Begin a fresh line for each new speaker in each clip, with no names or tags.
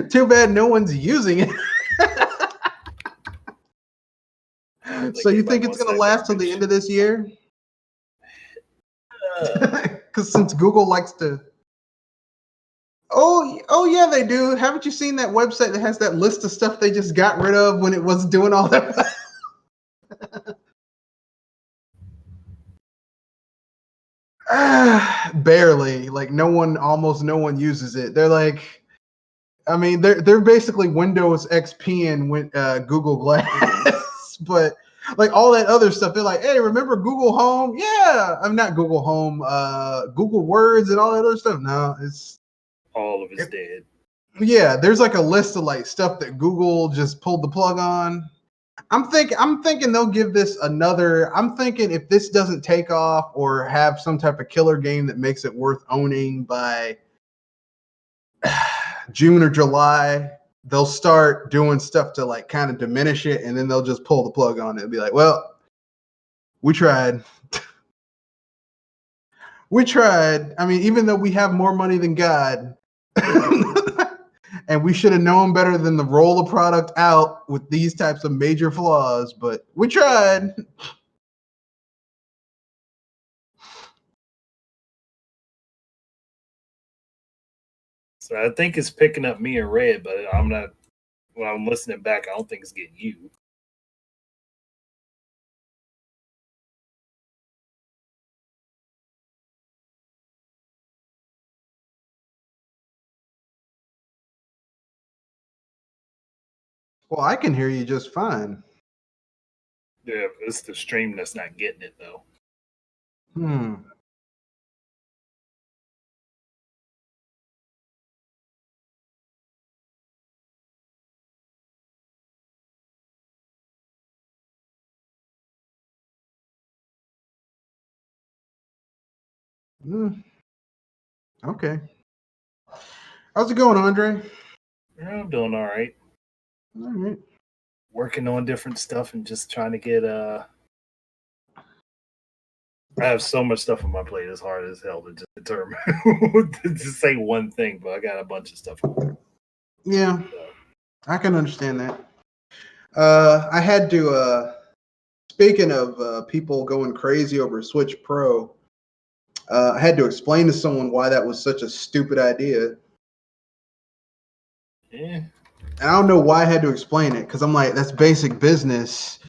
Too bad no one's using it. So you think it's going to last till the end of this year? Because since Google likes to. Oh yeah, they do. Haven't you seen that website that has that list of stuff they just got rid of when it was doing all that? Barely. Like almost no one uses it. They're like, I mean, they're basically Windows XP and Google Glass, but like all that other stuff, they're like, hey, remember Google Home? Yeah, I'm not Google Home, Google Words and all that other stuff. No, it's
all of it's dead.
Yeah, there's like a list of like stuff that Google just pulled the plug on. I'm thinking they'll give this another. I'm thinking if this doesn't take off or have some type of killer game that makes it worth owning by June or July, they'll start doing stuff to like kind of diminish it, and then they'll just pull the plug on it and be like, well, we tried. We tried. I mean, even though we have more money than God, and we should have known better than to roll a product out with these types of major flaws, but we tried.
So I think it's picking up me and Red, but I'm not. When I'm listening back, I don't think it's getting you.
Well, I can hear you just fine.
Yeah, it's the stream that's not getting it though.
Okay. How's it going, Andre?
Yeah, I'm doing all right.
All right.
Working on different stuff and just trying to get I have so much stuff on my plate. It's hard as hell to just determine to say one thing, but I got a bunch of stuff.
Yeah, I can understand that. I had to. Speaking of people going crazy over Switch Pro, I had to explain to someone why that was such a stupid idea.
Yeah.
And I don't know why I had to explain it because I'm like, that's basic business.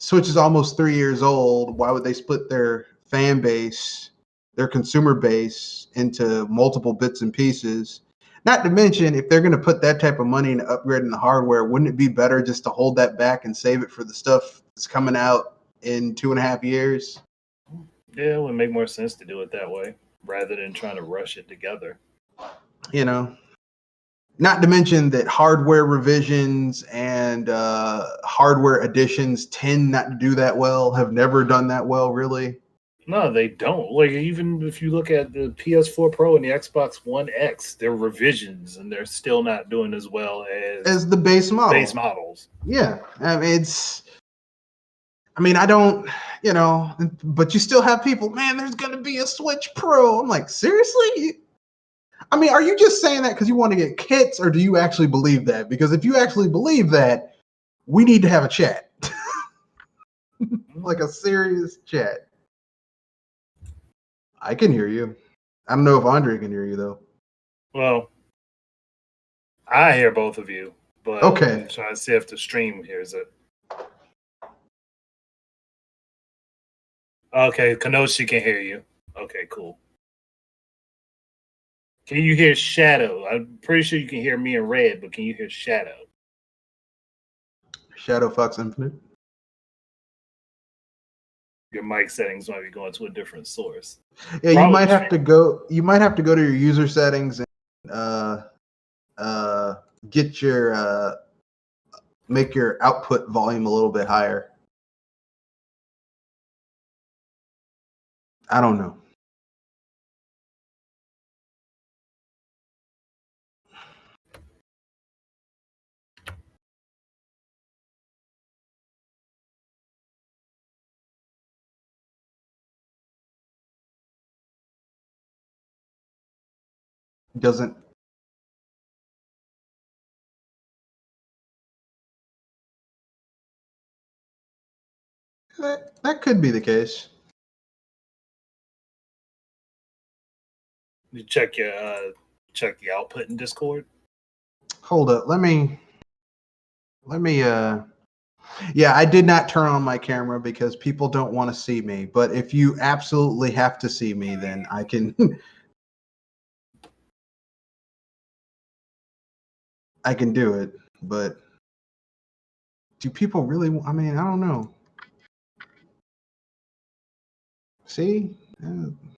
Switch is almost 3 years old. Why would they split their fan base, their consumer base, into multiple bits and pieces? Not to mention, if they're going to put that type of money into upgrading the hardware, wouldn't it be better just to hold that back and save it for the stuff that's coming out in 2.5 years?
Yeah, it would make more sense to do it that way rather than trying to rush it together.
You know, not to mention that hardware revisions and hardware additions tend not to do that well, have never done that well, really.
No, they don't. Like, even if you look at the PS4 Pro and the Xbox One X, they're revisions and they're still not doing as well
as the base model.
Base models.
Yeah. I mean, I don't, but you still have people, man, there's going to be a Switch Pro. I'm like, seriously? I mean, are you just saying that because you want to get kits, or do you actually believe that? Because if you actually believe that, we need to have a chat. Like a serious chat. I can hear you. I don't know if Andre can hear you, though.
Well, I hear both of you, but
okay.
I'm trying to see if the stream hears it. Okay, Kanoshi can hear you. Okay, cool. Can you hear Shadow? I'm pretty sure you can hear me and Red, but can you hear Shadow?
Shadow Fox Infinite.
Your mic settings might be going to a different source.
Yeah, you might have to go. You might have to go to your user settings and get your make your output volume a little bit higher. I don't know. Doesn't That could be the case.
You check the output in Discord.
Hold up. Let me yeah, I did not turn on my camera because people don't want to see me. But if you absolutely have to see me, then I can I can do it. But do people really? I mean, I don't know. See?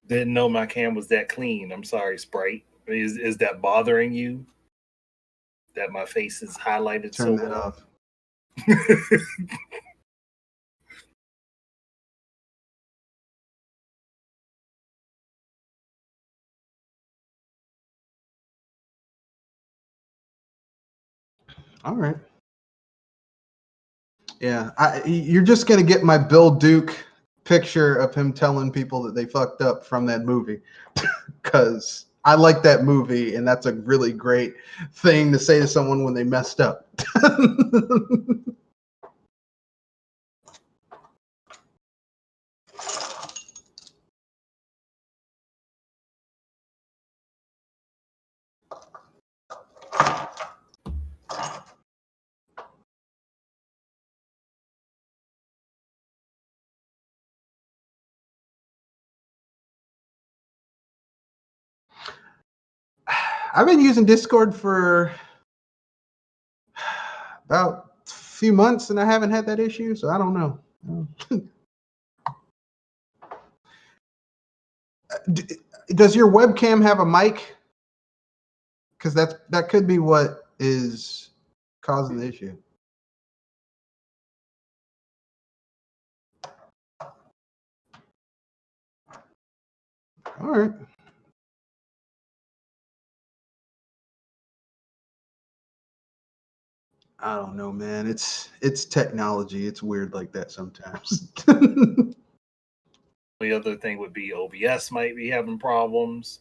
Didn't know my cam was that clean. I'm sorry, Sprite. Is that bothering you? That my face is highlighted
Turn
so
that
well?
off. All right. Yeah, you're just gonna get my Bill Duke picture of him telling people that they fucked up from that movie, because I like that movie, and that's a really great thing to say to someone when they messed up. I've been using Discord for about a few months, and I haven't had that issue, so I don't know. Does your webcam have a mic? Because that could be what is causing the issue. All right. I don't know, man. It's technology. It's weird like that sometimes.
The other thing would be OBS might be having problems.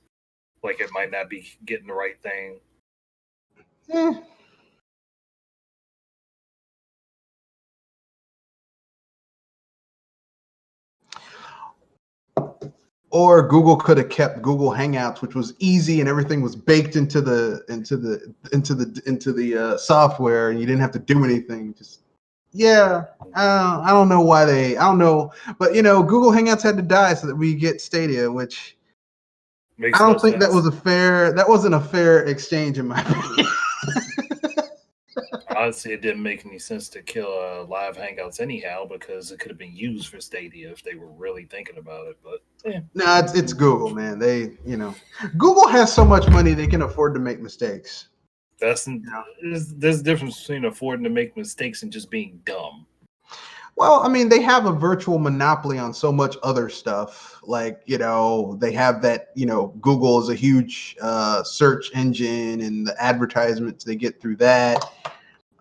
Like it might not be getting the right thing.
Eh. Or Google could have kept Google Hangouts, which was easy and everything was baked into the software, and you didn't have to do anything. Just yeah, I don't know why I don't know, but Google Hangouts had to die so that we get Stadia, which
Makes
I don't
no
think
sense.
that wasn't a fair exchange in my opinion.
Honestly, it didn't make any sense to kill live hangouts anyhow, because it could have been used for Stadia if they were really thinking about it. But yeah.
No, it's Google, man. Google has so much money they can afford to make mistakes.
There's a difference between affording to make mistakes and just being dumb.
Well, I mean, they have a virtual monopoly on so much other stuff. Like, they have that, Google is a huge search engine, and the advertisements they get through that.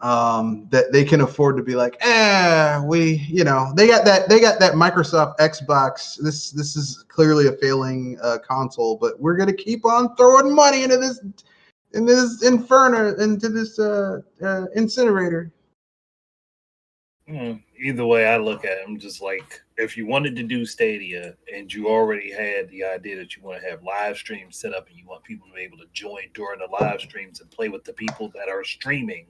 That they can afford to be like, they got that Microsoft Xbox. This is clearly a failing console, but we're gonna keep on throwing money into this incinerator.
Either way, I look at it, I'm just like, if you wanted to do Stadia and you already had the idea that you want to have live streams set up and you want people to be able to join during the live streams and play with the people that are streaming,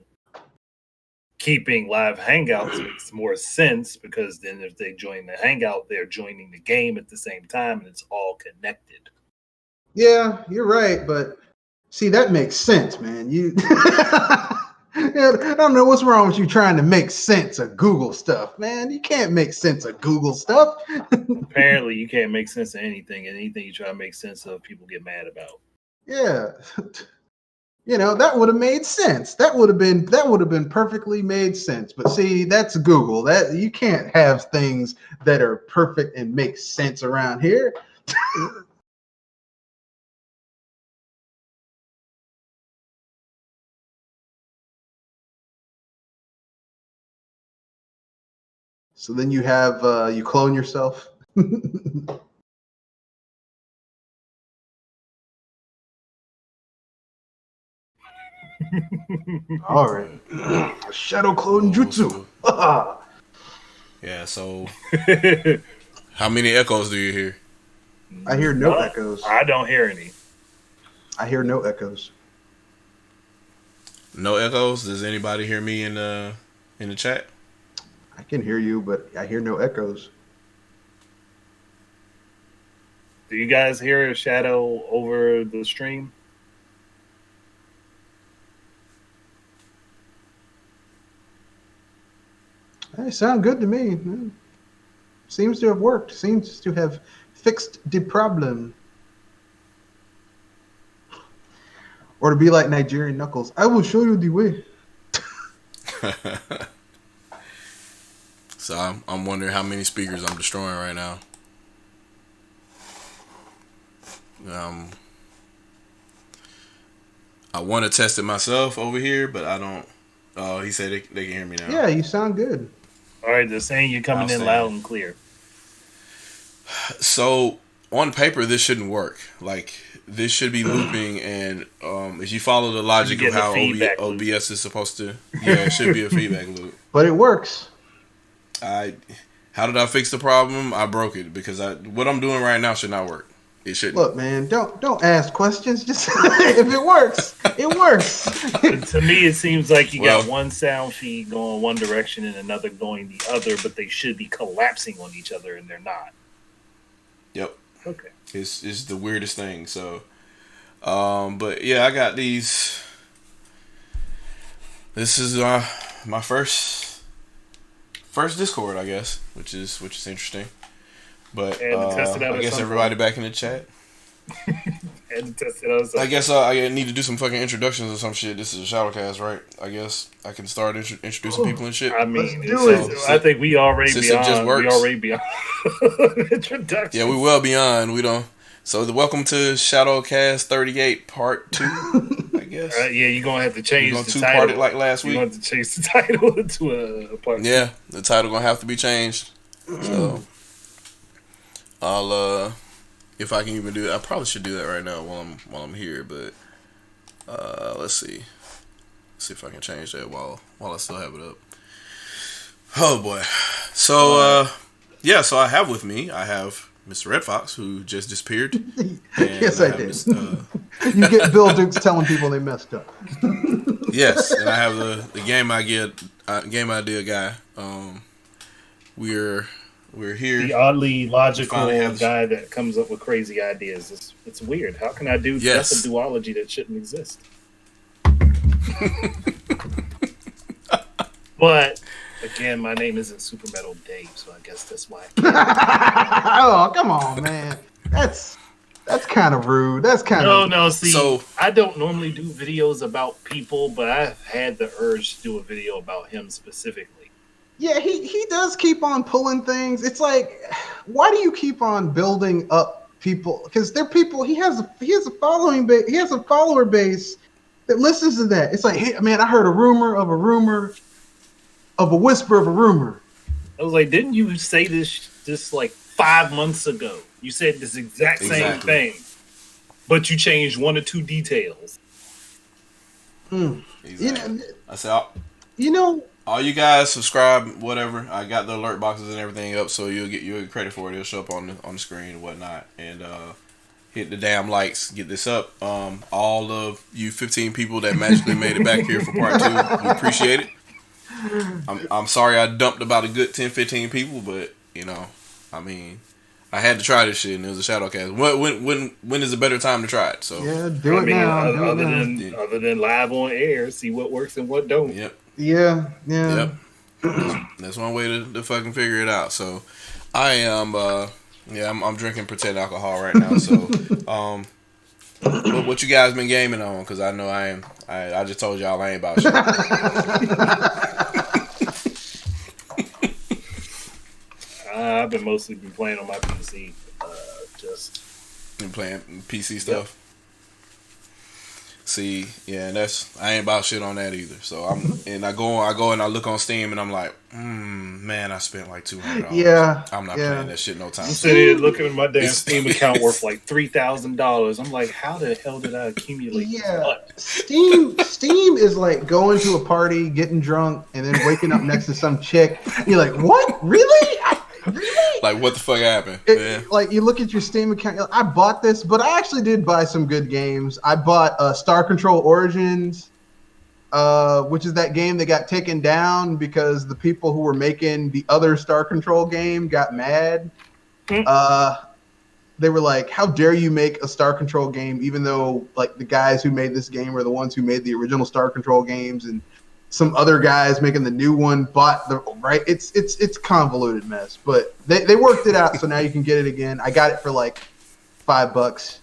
keeping live hangouts makes more sense, because then if they join the hangout, they're joining the game at the same time and it's all connected.
Yeah, you're right, but see, that makes sense, man. I don't know what's wrong with you trying to make sense of Google stuff, man. You can't make sense of Google stuff.
Apparently, you can't make sense of anything, and anything you try to make sense of, people get mad about.
Yeah. That would have made sense. That would have been perfectly made sense. But see, that's Google. That you can't have things that are perfect and make sense around here. So then you have you clone yourself. All right. Shadow clone jutsu.
Yeah. So, how many echoes do you hear?
I hear no echoes.
I don't hear any.
I hear no echoes.
No echoes. Does anybody hear me in the chat?
I can hear you, but I hear no echoes.
Do you guys hear a shadow over the stream?
They sound good to me. Seems to have worked. Seems to have fixed the problem. Or to be like Nigerian Knuckles, I will show you the way.
So I'm wondering how many speakers I'm destroying right now. I want to test it myself over here, but I don't. Oh, he said they can hear me now.
Yeah, you sound good.
All right, they're saying you're coming in loud and clear.
So on paper, this shouldn't work. Like this should be looping, and if you follow the logic of how OBS is supposed to, it should be a feedback loop.
But it works.
How did I fix the problem? I broke it because what I'm doing right now should not work. It shouldn't.
Look, man, don't ask questions. Just if it works, it works.
To me, it seems like you got one sound feed going one direction and another going the other, but they should be collapsing on each other, and they're not.
Yep.
Okay.
It's the weirdest thing. So, but yeah, I got these. This is my first Discord, I guess, which is interesting. But I guess everybody back in the chat.
And test it out.
I guess I need to do some fucking introductions or some shit. This is a ShadowCast, right? I guess I can start introducing people and shit.
I mean, I think we already beyond. We already beyond introduction.
Yeah, we well beyond. We don't. So welcome to ShadowCast 38 Part 2. I guess.
Yeah, you're gonna have to change the title.
Two-part it like last week.
You're gonna have to change the title into a part.
Yeah, the title gonna have to be changed. So. I'll if I can even do it, I probably should do that right now while I'm here. But let's see if I can change that while I still have it up. Oh boy! So so I have with me Mr. Red Fox, who just disappeared.
Yes, I did. You get Bill Dukes telling people they messed up.
Yes, and I have the game idea guy. We're here.
The oddly logical guy that comes up with crazy ideas. It's weird. How can I do that's a duology that shouldn't exist? But again, my name isn't Super Metal Dave, so I guess that's why.
Oh, come on, man. That's kind of rude. That's kind of
no. See, so I don't normally do videos about people, but I've had the urge to do a video about him specifically.
Yeah, he does keep on pulling things. It's like, why do you keep on building up people? Because they're people. He has a following base. He has a follower base that listens to that. It's like, hey, man, I heard a rumor of a whisper of a rumor.
I was like, didn't you say this like 5 months ago? You said this exact same thing, but you changed one or two details.
Exactly. I said,
you
all you guys subscribe, whatever. I got the alert boxes and everything up, so you'll get credit for it. It'll show up on the screen and whatnot. And hit the damn likes. Get this up. All of you 15 people that magically made it back here for part 2, we appreciate it. I'm sorry I dumped about a good 10-15 people, but I mean, I had to try this shit, and it was a ShadowCast. When is a better time to try it? So
yeah, do it now.
Other than live on air, see what works and what don't.
Yep.
Yeah.
Yep. That's one way to fucking figure it out. So I am I'm drinking pretend alcohol right now. So what you guys been gaming on? Because I know I just told y'all I ain't about shit.
I've been mostly playing on my PC. Just
been playing PC stuff. See, yeah, and I ain't about shit on that either. So I go and I look on Steam and I'm like, man, I spent like $200.
Yeah,
I'm not
yeah.
playing that shit no time
I'm
soon.
sitting here looking at my damn
It's-
Steam account worth like $3,000. I'm like, how the hell did I accumulate this
Yeah,
much?
Steam is like going to a party, getting drunk, and then waking up next to some chick. You're like, what? Really? Really?
Like, what the fuck happened?
Like you look at your Steam account. You're like, I bought this, but I actually did buy some good games. I bought Star Control Origins, which is that game that got taken down because the people who were making the other Star Control game got mad. They were like, how dare you make a Star Control game, even though like the guys who made this game are the ones who made the original Star Control games, and some other guys making the new one bought the right. It's convoluted mess, but they worked it out, so now you can get it again. I got it for like $5.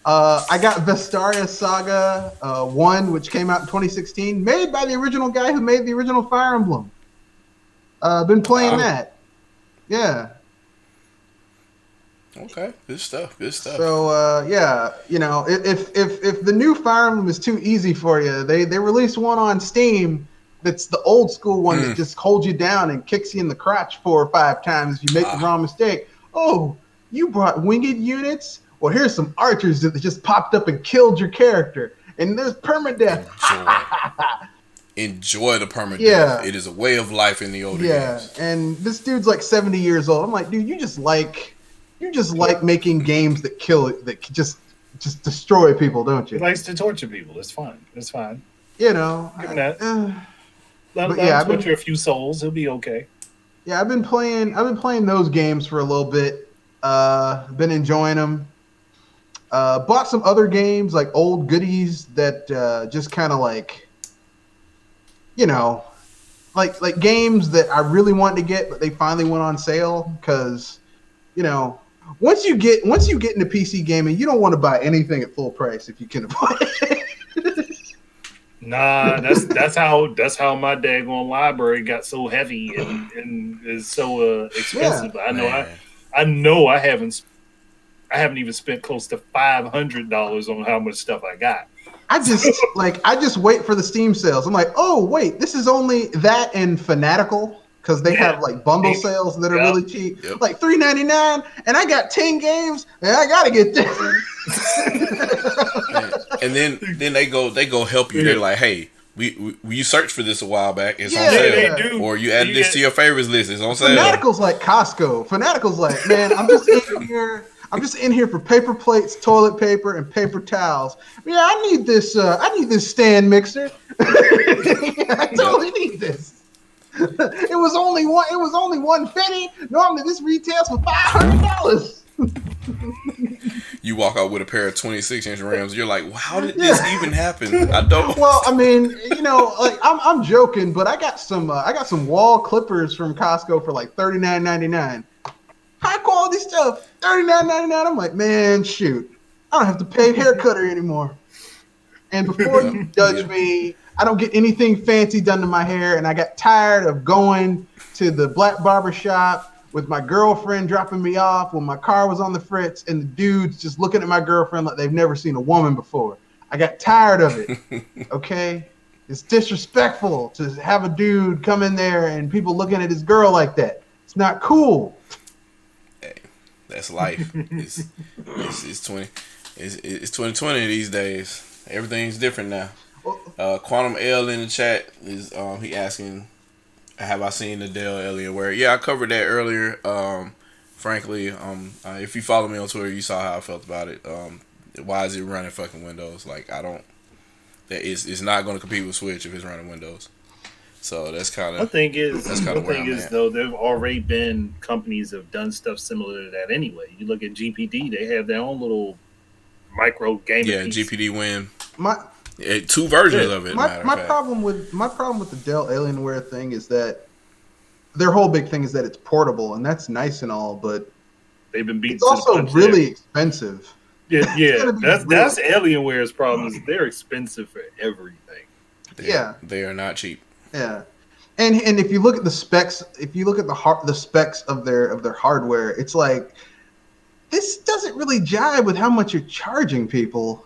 I got Vestaria Saga 1, which came out in 2016, made by the original guy who made the original Fire Emblem. Been playing that. Yeah.
Okay. Good stuff. Good stuff.
So yeah, you know, if the new Fire Emblem is too easy for you, they released one on Steam that's the old school one that just holds you down and kicks you in the crotch 4 or 5 times if you make the wrong mistake. Oh, you brought winged units? Well, here's some archers that just popped up and killed your character, and there's permadeath.
Enjoy the permadeath.
Yeah.
It is a way of life in the older
games. And this dude's like 70 years old. I'm like, dude, you just like making games that kill, that just destroy people, don't you?
He likes to torture people. It's fine. It's fine.
You know,
give him that. Let him torture a few souls. He'll be okay.
Yeah, I've been playing those games for a little bit. Been enjoying them. Bought some other games, like old goodies that just kind of like, you know, like games that I really wanted to get, but they finally went on sale because, you know, once you get into PC gaming, you don't want to buy anything at full price if you can avoid it.
Nah, that's how my daggone library got so heavy and is so expensive. Yeah, I know I haven't even spent close to $500 on how much stuff I got. I
just wait for the Steam sales. I'm like, oh wait, this is only that and Fanatical, because they have like bundle sales that are really cheap, like $3.99, and I got 10 games, and I gotta get this.
And then they go help you. They're like, hey, you searched for this a while back. It's on sale.
They do.
Or you added this to your favorites list. It's on sale.
Fanatical's like Costco. Fanatical's like, man, I'm just in here for paper plates, toilet paper, and paper towels. Yeah, I need this stand mixer. I totally need this. It was only $150. Normally this retails for $500.
You walk out with a pair of 26-inch rims. You're like, well, how did this even happen? I don't.
Well, I mean, you know, like I'm joking, but I got some wall clippers from Costco for like $39.99. High quality stuff, $39.99. I'm like, man, shoot, I don't have to pay hair cutter anymore. And before you judge me, I don't get anything fancy done to my hair, and I got tired of going to the black barber shop with my girlfriend dropping me off when my car was on the fritz, and the dudes just looking at my girlfriend like they've never seen a woman before. I got tired of it. Okay, it's disrespectful to have a dude come in there and people looking at his girl like that. It's not cool.
That's life. It's 2020 these days. Everything's different now. Quantum L in the chat is he asking, have I seen the Dell Alienware? Yeah, I covered that earlier. Frankly, if you follow me on Twitter, you saw how I felt about it. Why is it running fucking Windows? Like, it's not going to compete with Switch if it's running Windows. So that's kind of.
The thing is, though, there've already been companies that have done stuff similar to that anyway. You look at GPD; they have their own little micro game.
Yeah, piece. GPD Win.
2
versions of it.
My problem with the Dell Alienware thing is that their whole big thing is that it's portable, and that's nice and all, but
they've been beaten.
It's also really expensive.
Yeah. That's Alienware's problem. Is they're expensive for everything.
They are not cheap.
Yeah, and if you look at the specs, if you look at the specs of their hardware, it's like this doesn't really jive with how much you're charging people.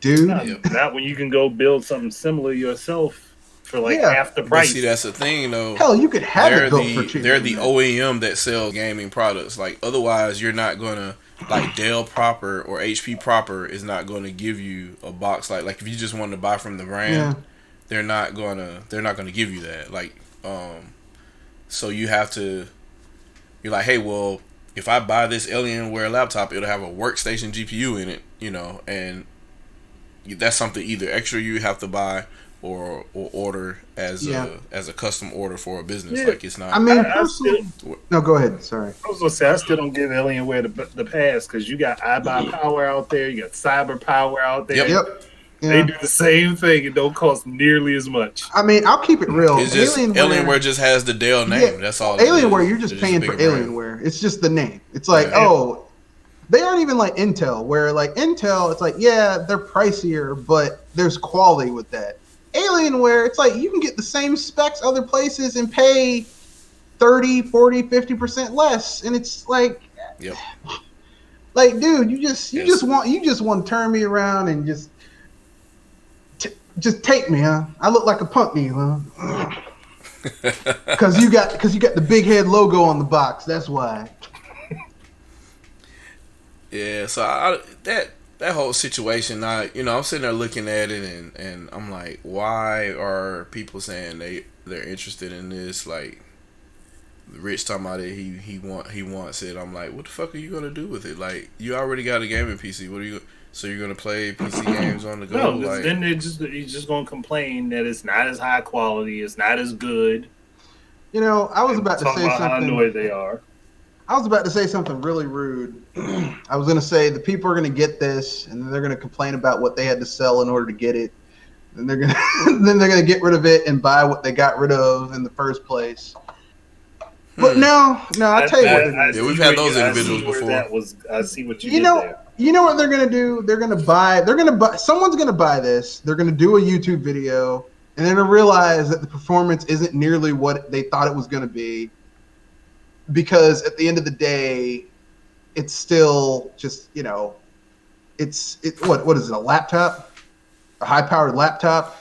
Dude.
Not when you can go build something similar yourself for like half the
But
price.
see, that's the thing, though.
Hell, you could have it built for cheaper.
They're the OEM that sells gaming products. Like, otherwise, you're not gonna like Dell proper or HP proper is not gonna give you a box like if you just wanted to buy from the brand, they're not gonna give you that. Like, so you have to. You're like, hey, well, if I buy this Alienware laptop, it'll have a workstation GPU in it, and that's something either extra you have to buy or order as a custom order for a business.
Yeah.
Like, it's not.
I mean, personally, no, go ahead. Sorry.
I was gonna say I still don't give Alienware the pass because you got iBuyPower out there, you got CyberPower out there.
Yep.
They do the same thing. It don't cost nearly as much.
I mean, I'll keep it real.
It's just Alienware just has the Dell name. That's all.
Alienware, you're just paying for Alienware. It's just the name. It's like, they aren't even like Intel, where like Intel, it's like, yeah, they're pricier, but there's quality with that. Alienware, it's like you can get the same specs other places and pay 30, 40, 50% less. And it's like, like, dude, you just want to turn me around and just take me, huh? I look like a punk to you, huh? Because you got the big head logo on the box. That's why.
Yeah, so that whole situation, I'm sitting there looking at it, and I'm like, why are people saying they're interested in this? Like, Rich talking about it, he wants it. I'm like, what the fuck are you gonna do with it? Like, you already got a gaming PC. What are you? So you're gonna play PC games on the go?
No,
like,
then he's just gonna complain that it's not as high quality, it's not as good.
I was about to say something.
How annoyed they are.
I was about to say something really rude. I was going to say the people are going to get this, and then they're going to complain about what they had to sell in order to get it. And they're going to get rid of it and buy what they got rid of in the first place. But no, I'll tell you what.
We've had those individuals before.
I see what you did there.
You know what they're going to do? They're going to buy. Someone's going to buy this. They're going to do a YouTube video, and they're going to realize that the performance isn't nearly what they thought it was going to be. Because at the end of the day, it's still just, what is it, a laptop? A high-powered laptop,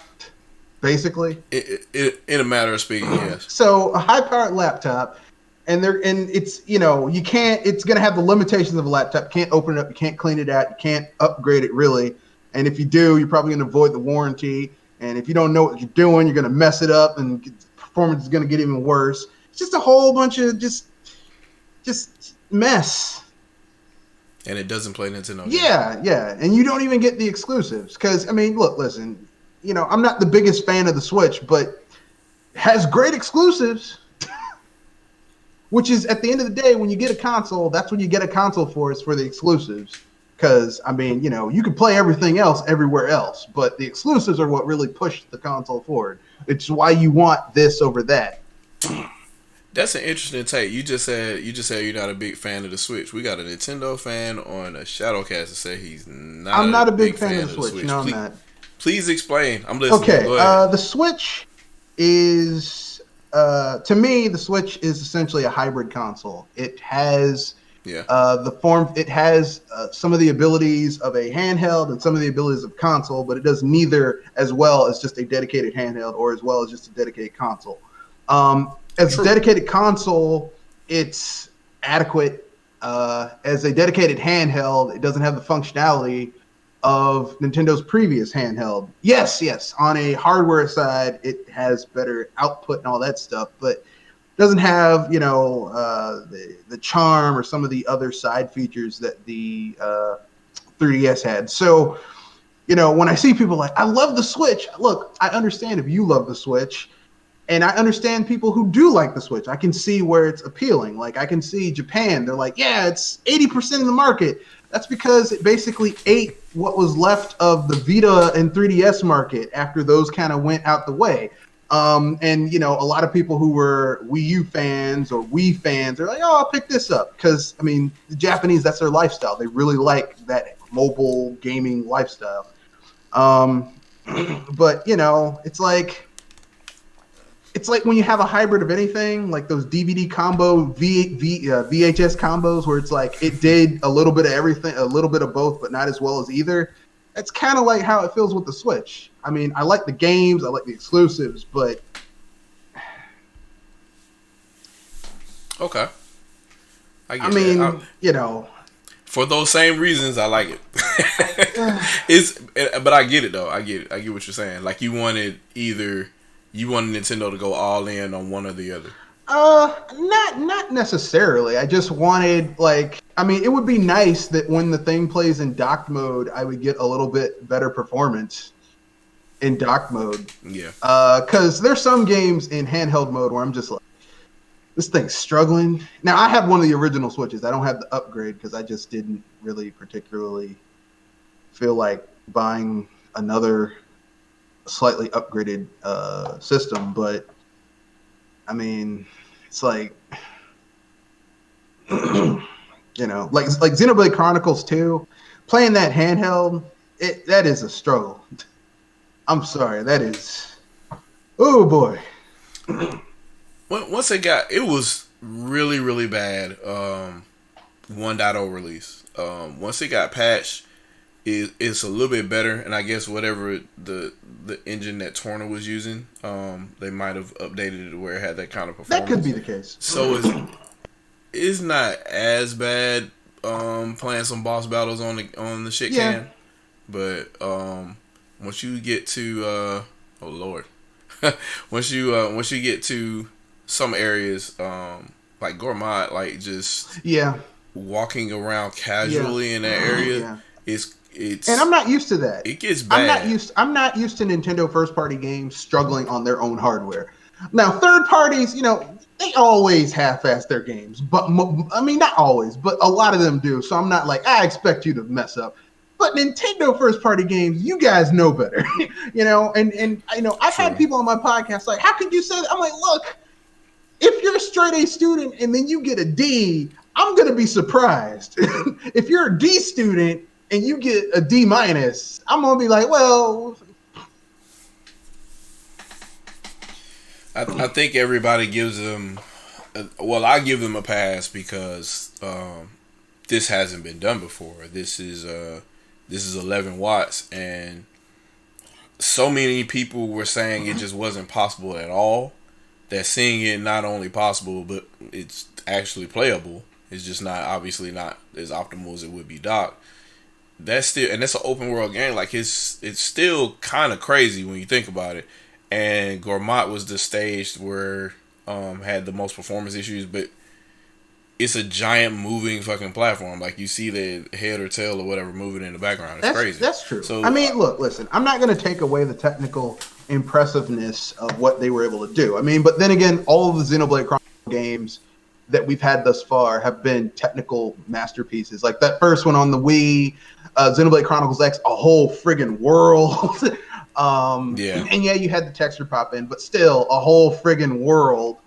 basically?
In a matter of speaking, yes.
So a high-powered laptop, and it's, you can't, it's going to have the limitations of a laptop. You can't open it up, you can't clean it out, you can't upgrade it really. And if you do, you're probably going to avoid the warranty. And if you don't know what you're doing, you're going to mess it up, and performance is going to get even worse. It's just a whole bunch of just mess.
And it doesn't play Nintendo.
Yeah. And you don't even get the exclusives. Because, I mean, listen, I'm not the biggest fan of the Switch, but it has great exclusives. Which is, at the end of the day, when you get a console, that's what you get a console for, is for the exclusives. Because, I mean, you can play everything else everywhere else, but the exclusives are what really push the console forward. It's why you want this over that.
That's an interesting take. You just said you're not a big fan of the Switch. We got a Nintendo fan on a ShadowCast that said he's not.
I'm not a big fan of the Switch. No, I'm not.
Please explain. I'm listening.
Okay, the Switch is, to me, the Switch is essentially a hybrid console. It has it has some of the abilities of a handheld and some of the abilities of console, but it does neither as well as just a dedicated handheld or as well as just a dedicated console. As a dedicated console, it's adequate. As a dedicated handheld, it doesn't have the functionality of Nintendo's previous handheld. Yes, on a hardware side, it has better output and all that stuff, but it doesn't have, the charm or some of the other side features that the 3DS had. So, when I see people like, I love the Switch. Look, I understand if you love the Switch. And I understand people who do like the Switch. I can see where it's appealing. Like, I can see Japan. They're like, yeah, it's 80% of the market. That's because it basically ate what was left of the Vita and 3DS market after those kind of went out the way. And, a lot of people who were Wii U fans or Wii fans are like, oh, I'll pick this up. Because, I mean, the Japanese, that's their lifestyle. They really like that mobile gaming lifestyle. But, it's like, it's like when you have a hybrid of anything, like those DVD combo VHS combos, where it's like it did a little bit of everything, a little bit of both, but not as well as either. It's kind of like how it feels with the Switch. I mean, I like the games, I like the exclusives, but
okay,
I mean, you know,
for those same reasons, I like it. But I get it though. I get it. I get what you're saying. Like you wanted Nintendo to go all in on one or the other.
Not necessarily. I just wanted, like, I mean, it would be nice that when the thing plays in docked mode, I would get a little bit better performance in docked mode.
Yeah.
Because there's some games in handheld mode where I'm just like, this thing's struggling. Now, I have one of the original Switches. I don't have the upgrade because I just didn't really particularly feel like buying another slightly upgraded system. But, I mean, it's like, you know, like Xenoblade Chronicles 2, playing that handheld, that is a struggle. I'm sorry, that is, oh boy.
Once it was really, really bad, 1.0 release. Once it got patched, it's a little bit better, and I guess whatever the engine that Torna was using, they might have updated it where it had that kind of performance.
That could be the case.
So it's not as bad playing some boss battles on the shit can, but once you get to oh lord, once you get to some areas like Gourmet, like just walking around casually in that area, it's and
I'm not used to that.
It gets bad.
I'm not used to Nintendo first party games struggling on their own hardware. Now third parties, you know, they always half-ass their games, but I mean not always, but a lot of them do. So I'm not like I expect you to mess up. But Nintendo first party games, you guys know better, you know. And you know, I've had people on my podcast like, how could you say that? I'm like, look, if you're a straight A student and then you get a D, I'm gonna be surprised. If you're a D student and you get a D minus, I'm gonna be like, well.
I think everybody gives them. Well, I give them a pass because this hasn't been done before. This is 11 watts, and so many people were saying it just wasn't possible at all. That seeing it not only possible, but it's actually playable. It's just obviously not as optimal as it would be docked. That's an open world game. Like it's still kind of crazy when you think about it. And Gourmet was the stage where had the most performance issues, but it's a giant moving fucking platform. Like you see the head or tail or whatever moving in the background. It's crazy. That's
true. So I mean, look, listen. I'm not going to take away the technical impressiveness of what they were able to do. I mean, but then again, all of the Xenoblade Chronicles games that we've had thus far have been technical masterpieces. Like that first one on the Wii, Xenoblade Chronicles X, a whole friggin' world. And you had the texture pop in, but still a whole friggin' world.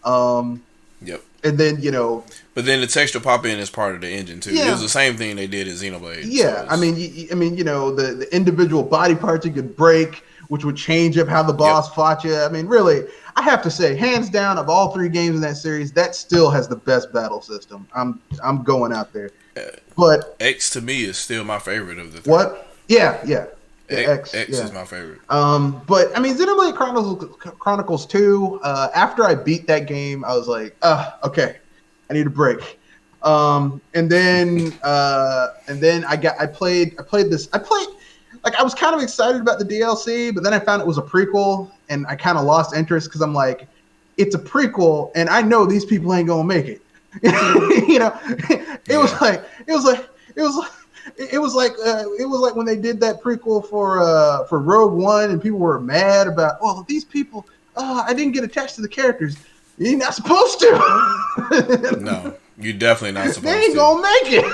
Yep.
And then, you know,
but then the texture pop in is part of the engine too. It was the same thing they did in Xenoblade.
Yeah, so I mean, you know, the individual body parts you could break, which would change up how the boss fought you. I mean, really, I have to say, hands down, of all three games in that series, that still has the best battle system. I'm going out there. But
X to me is still my favorite of the three.
What? Yeah.
X is my favorite.
But I mean, Xenoblade Chronicles 2. After I beat that game, I was like, okay, I need a break. And then I played like I was kind of excited about the DLC, but then I found it was a prequel, and I kind of lost interest because I'm like, it's a prequel, and I know these people ain't gonna make it. You know, it was like when they did that prequel for Rogue One, and people were mad about, well, these people, I didn't get attached to the characters. You're not supposed to.
No, you're definitely not supposed to.
They ain't gonna make it.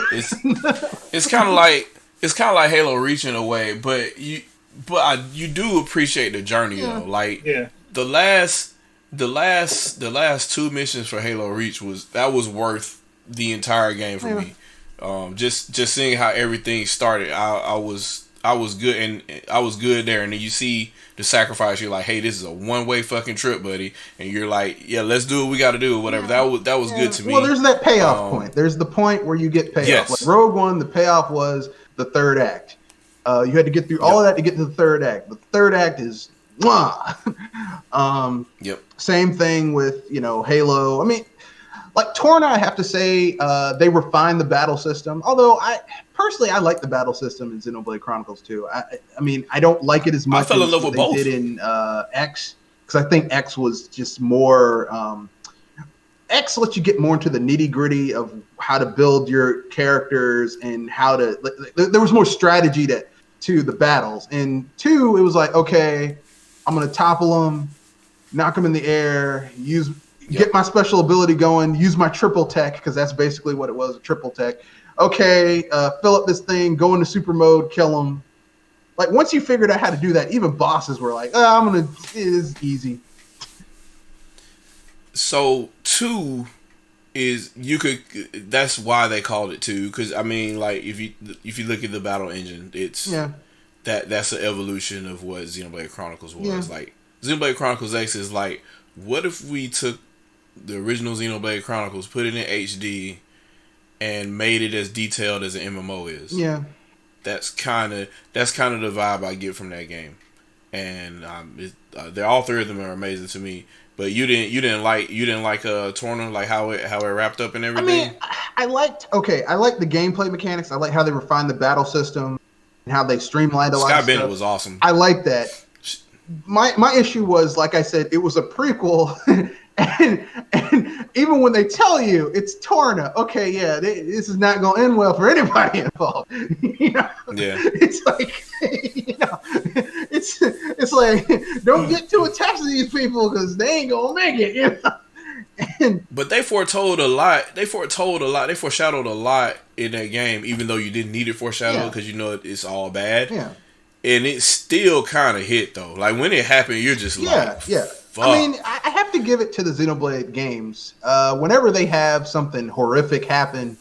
It's kind of like Halo Reach in a way, but you do appreciate the journey though. Like the last two missions for Halo Reach was worth the entire game for me. Just seeing how everything started, I was I was good, and I was good there. And then you see the sacrifice. You're like, hey, this is a one-way fucking trip, buddy. And you're like, yeah, let's do what we got to do, or whatever. That was good to me.
Well, there's that payoff point. There's the point where you get payoff.
Yes.
Like Rogue One, the payoff was the third act. You had to get through all of that to get to the third act. The third act is mwah. Same thing with Halo. I mean, like Torna, I have to say they refined the battle system. Although I like the battle system in Xenoblade Chronicles 2. I mean, I don't like it as much
as what they
did in X, because I think X was just more. X lets you get more into the nitty gritty of how to build your characters and how to. There was more strategy to the battles. In 2, it was like, okay, I'm gonna topple them, knock them in the air, get my special ability going, use my triple tech, because that's basically what it was, a triple tech. Okay, fill up this thing, go into super mode, kill them. Like, once you figured out how to do that, even bosses were like, it is easy.
So 2 is that's why they called it 2, because I mean, like, if you look at the battle engine, it's that's an evolution of what Xenoblade Chronicles was. Like, Xenoblade Chronicles X is like, what if we took the original Xenoblade Chronicles, put it in HD, and made it as detailed as an MMO is?
Yeah, that's
kind of the vibe I get from that game, and all three of them are amazing to me. But you didn't like Torna, like how it wrapped up and everything.
I mean, I liked the gameplay mechanics. I like how they refined the battle system and how they streamlined a lot of stuff.
Sky Bennett was awesome.
I like that. My issue was, like I said, it was a prequel, and even when they tell you it's Torna, okay, yeah, this is not going to end well for anybody involved. It's like, it's like, don't get too attached to these people because they ain't gonna make it.
But they foretold a lot. They foreshadowed a lot in that game, even though you didn't need it foreshadowed because it's all bad.
Yeah.
And it still kind of hit though. Like when it happened, you're just like, fuck.
I mean, I have to give it to the Xenoblade games. Whenever they have something horrific happen,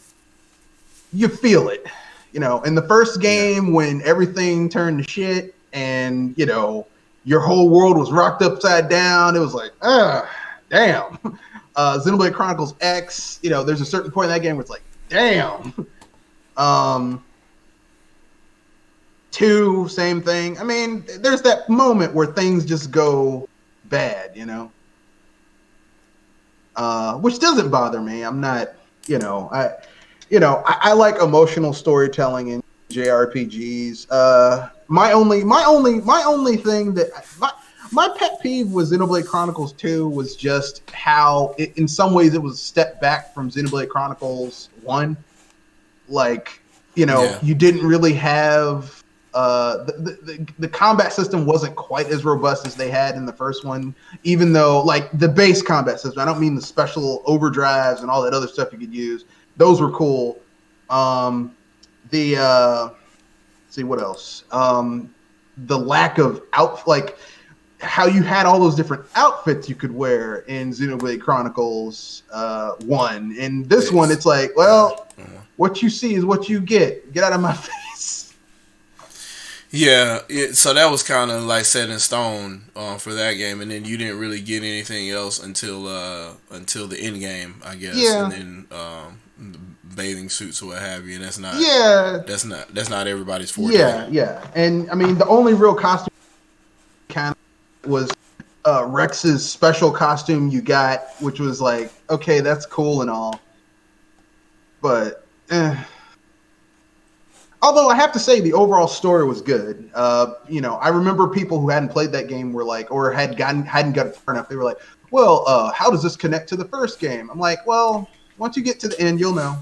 you feel it. In the first game when everything turned to shit and your whole world was rocked upside down, it was like, damn. Xenoblade Chronicles X, there's a certain point in that game where it's like, damn. 2, same thing. I mean, there's that moment where things just go bad, which doesn't bother me. I'm not, I like emotional storytelling in JRPGs. My only thing my pet peeve with Xenoblade Chronicles 2 was just how in some ways it was a step back from Xenoblade Chronicles 1. Like, you didn't really have the combat system wasn't quite as robust as they had in the first one, even though like the base combat system, I don't mean the special overdrives and all that other stuff you could use. Those were cool. See what else? The lack of how you had all those different outfits you could wear in Xenoblade Chronicles 1. In this one, it's like, well, what you see is what you get. Get out of my face.
Yeah, so that was kind of like set in stone for that game, and then you didn't really get anything else until the end game, I guess.
Yeah.
And then bathing suits or what have you, and that's not everybody's forte.
Yeah. And I mean, the only real costume kind of was Rex's special costume you got, which was like, okay, that's cool and all, but although I have to say the overall story was good. I remember people who hadn't played that game were like, or hadn't gotten far enough. They were like, well, how does this connect to the first game? I'm like, well, once you get to the end, you'll know.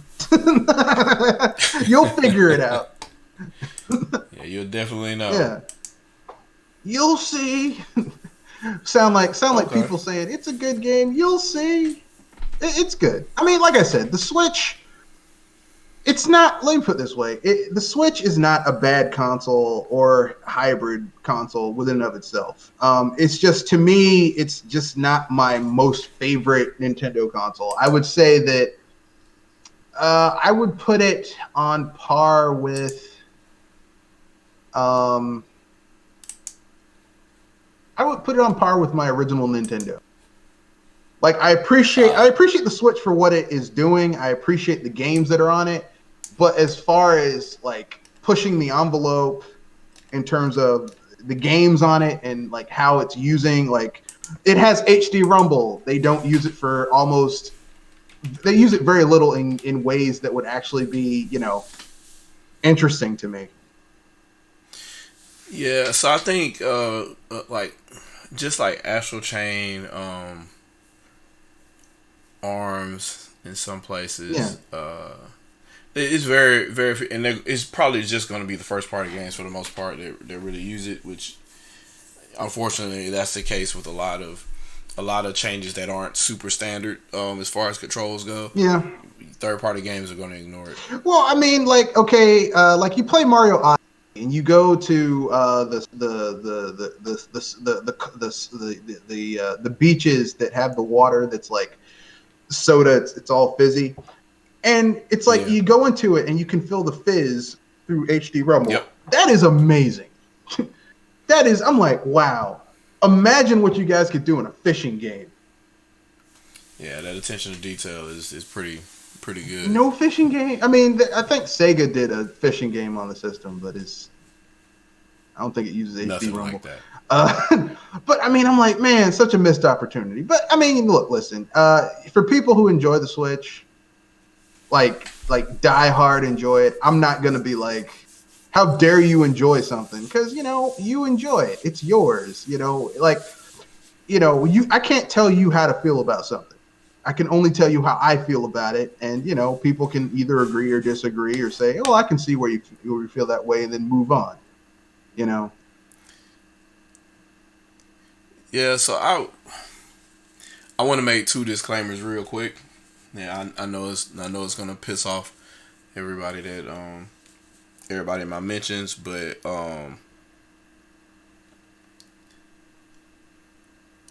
You'll figure it out.
Yeah, you'll definitely know.
Yeah. You'll see. sound like people saying it's a good game. You'll see. It's good. I mean, like I said, the Switch. It's not. Let me put it this way: the Switch is not a bad console or hybrid console within and of itself. It's just, to me, it's just not my most favorite Nintendo console. I would say that I would put it on par with I would put it on par with my original Nintendo. Like I appreciate the Switch for what it is doing. I appreciate the games that are on it, but as far as like pushing the envelope in terms of the games on it and like how it's using, like it has HD Rumble. They don't use it for almost. They use it very little in ways that would actually be, interesting to me.
Yeah, so I think like just like Astral Chain, Arms in some places.
Yeah.
It's very, very, and it's probably just going to be the first party games for the most part that really use it. Which, unfortunately, that's the case with a lot of changes that aren't super standard as far as controls go.
Yeah.
Third party games are going to ignore it.
Well, I mean, like okay, like you play Mario Odyssey and you go to the beaches that have the water that's like soda. It's all fizzy. And it's like you go into it and you can feel the fizz through HD Rumble.
Yep.
That is amazing. I'm like, wow. Imagine what you guys could do in a fishing game.
Yeah, that attention to detail is pretty good.
No fishing game? I mean, I think Sega did a fishing game on the system, but I don't think it uses
Nothing
HD Rumble.
like that.
But I mean, I'm like, man, such a missed opportunity. But I mean, look, listen, for people who enjoy the Switch, like die hard enjoy it. I'm not gonna be like, how dare you enjoy something? Because you enjoy it. It's yours. I can't tell you how to feel about something. I can only tell you how I feel about it, and people can either agree or disagree or say, "Oh, I can see where you feel that way," and then move on.
Yeah, so I want to make 2 disclaimers real quick. Yeah, I know it's gonna piss off everybody in my mentions, but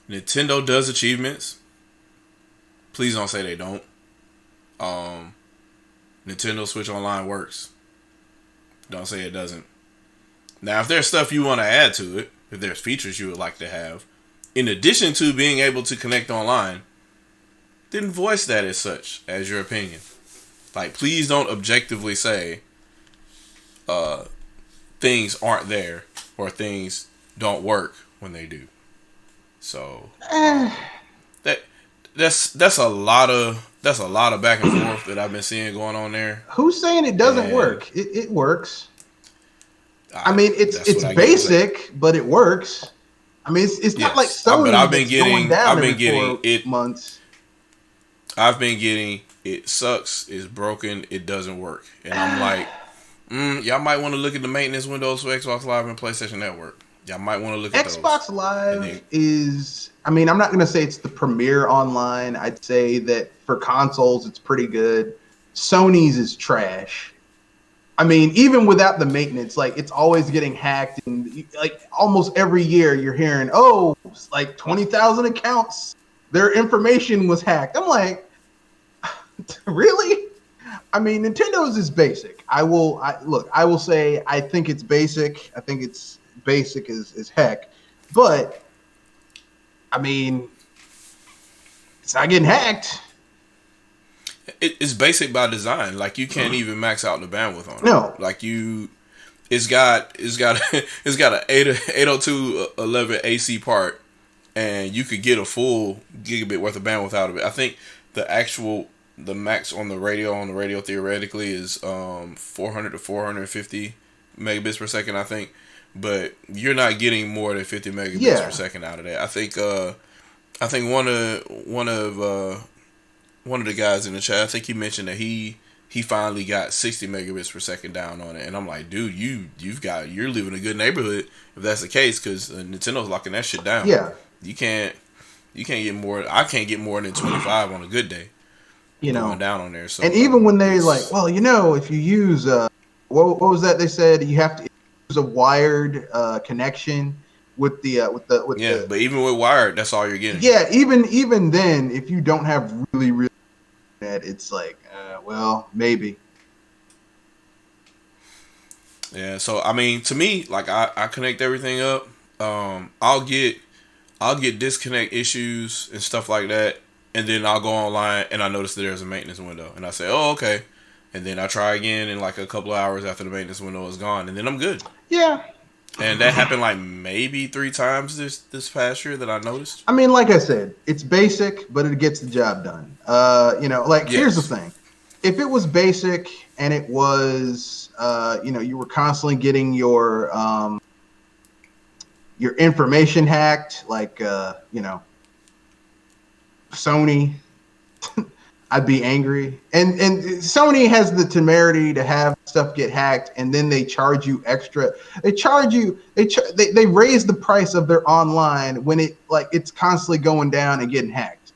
Nintendo does achievements. Please don't say they don't. Nintendo Switch Online works. Don't say it doesn't. Now, if there's stuff you want to add to it, if there's features you would like to have, in addition to being able to connect online, then voice that as such, as your opinion. Like, please don't objectively say things aren't there or things don't work when they do. So that's a lot of back and forth that I've been seeing going on there.
Who's saying it doesn't work? It works. I mean, it's basic, but it works. I mean, it's not like Sony going down for months.
I've been getting it sucks, it's broken, it doesn't work. And I'm like, y'all might want to look at the maintenance windows for Xbox Live and PlayStation Network. Y'all might want to look at those.
Xbox Live is, I mean, I'm not going to say it's the premier online. I'd say that for consoles, it's pretty good. Sony's is trash. I mean, even without the maintenance, like it's always getting hacked, and like almost every year you're hearing, oh, like 20,000 accounts, their information was hacked. I'm like, really? I mean, Nintendo's is basic. I will say I think it's basic. I think it's basic as heck, but I mean, it's not getting hacked.
It's basic by design. Like you can't even max out the bandwidth on it.
No,
like it's got an 802.11 AC part, and you could get a full gigabit worth of bandwidth out of it. I think the max on the radio theoretically is 400 to 450 megabits per second, I think. But you're not getting more than 50 megabits per second out of that. I think one of the guys in the chat, I think he mentioned that he finally got 60 megabits per second down on it, and I'm like, dude, you're living a good neighborhood if that's the case, because Nintendo's locking that shit down.
Yeah,
you can't get more. I can't get more than 25 on a good day. Going down on there. So,
and even when they like, well, if you use what was that they said you have to use a wired connection with the
but even with wired, that's all you're getting.
Yeah, even then, if you don't have really that, it's like, well, maybe.
Yeah, so I mean, to me, like I connect everything up. I'll get disconnect issues and stuff like that, and then I'll go online and I notice that there's a maintenance window, and I say, oh, okay, and then I try again in like a couple of hours after the maintenance window is gone, and then I'm good.
Yeah.
And that happened like maybe 3 times this past year that I noticed.
I mean, like I said, it's basic, but it gets the job done. Like here's the
Yes.
thing: if it was basic and it was, you were constantly getting your information hacked, like Sony, I'd be angry. And Sony has the temerity to have stuff get hacked, and then they charge you extra. They charge you. They raise the price of their online when it's constantly going down and getting hacked.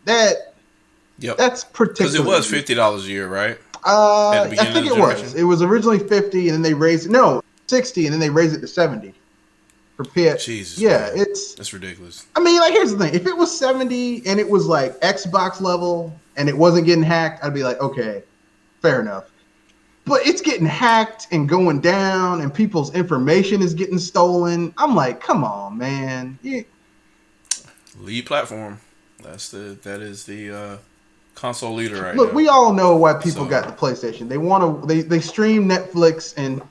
Yep.
That's
Because
particularly
it was $50 a year, right?
I think it was. It was originally 50, and then they raised 60, and then they raised it to 70 for PS.
Jesus.
Yeah,
man.
it's.
That's ridiculous.
I mean, like, here's the thing: if it was 70 and it was like Xbox level and it wasn't getting hacked, I'd be like, okay, fair enough. But it's getting hacked and going down, and people's information is getting stolen. I'm like, come on, man.
Lead platform. That is the console leader right
Look,
now.
we all know why people got the PlayStation. They want to. They stream Netflix and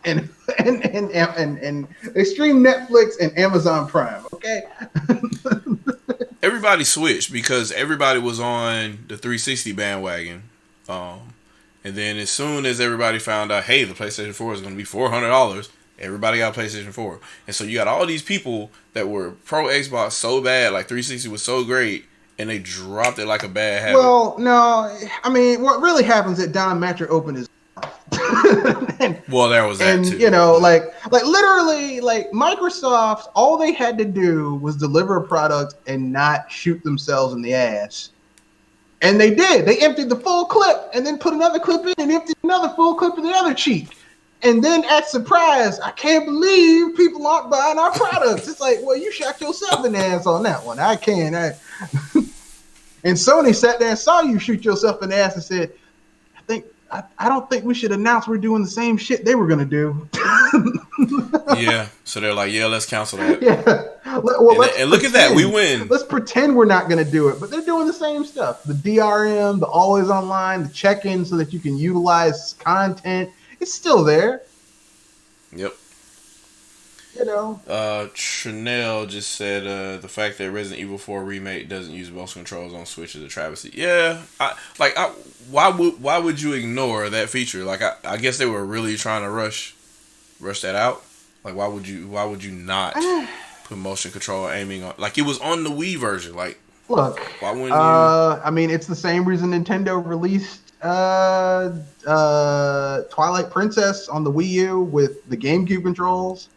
they stream Netflix and Amazon Prime. Okay.
Everybody switched because everybody was on the 360 bandwagon. And then as soon as everybody found out, hey, the PlayStation 4 is going to be $400, everybody got a PlayStation 4. And so you got all these people that were pro Xbox so bad, like 360 was so great, and they dropped it like a bad habit.
Well, no, I mean, what really happens is Don Matrick opened his
well, there was that
and
too.
like literally, like Microsoft, all they had to do was deliver a product and not shoot themselves in the ass. And they did. They emptied the full clip and then put another clip in and emptied another full clip in the other cheek. And then at surprise, I can't believe people aren't buying our products. It's like, well, you shot yourself in the ass on that one. I can't. And Sony sat there and saw you shoot yourself in the ass and said, I don't think we should announce we're doing the same shit they were going to do.
Yeah. So they're like, yeah, let's cancel that.
Yeah. Well,
and look at that. We win.
Let's pretend we're not going to do it. But they're doing the same stuff. The DRM, the always online, the check-in so that you can utilize content. It's still there.
Yep. Trinell just said the fact that Resident Evil 4 remake doesn't use motion controls on Switch is a travesty. Yeah, why would you ignore that feature? Like I guess they were really trying to rush that out. Like why would you not put motion control aiming on? Like it was on the Wii version. Like
look,
why wouldn't you?
I mean, it's the same reason Nintendo released Twilight Princess on the Wii U with the GameCube controls.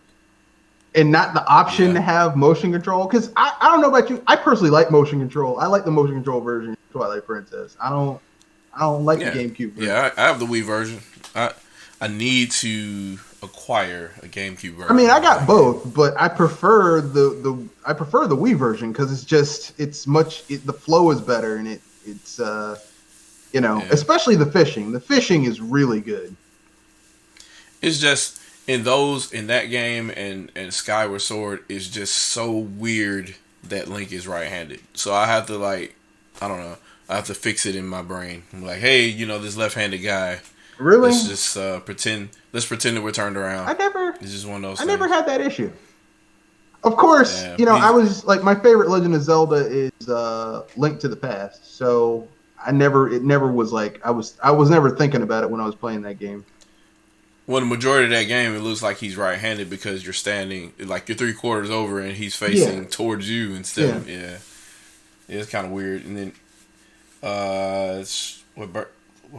And not the option to have motion control. Because I don't know about you. I personally like motion control. I like the motion control version of Twilight Princess. I don't like the GameCube version.
Yeah, I have the Wii version. I need to acquire a GameCube version.
I mean, I got both, but I prefer the Wii version because the flow is better and it's especially the fishing. The fishing is really good.
It's just in that game and Skyward Sword is just so weird that Link is right-handed. So I have to I don't know. I have to fix it in my brain. I'm like, hey, this left-handed guy.
Really?
Let's just pretend. Let's pretend that we're turned around.
It's
just one of those.
I never had that issue. Of course, I was like, my favorite Legend of Zelda is Link to the Past. So it never was like I was never thinking about it when I was playing that game.
Well, the majority of that game, it looks like he's right-handed because you're standing, like you're 3/4 over and he's facing towards you instead of, it's kind of weird. And then,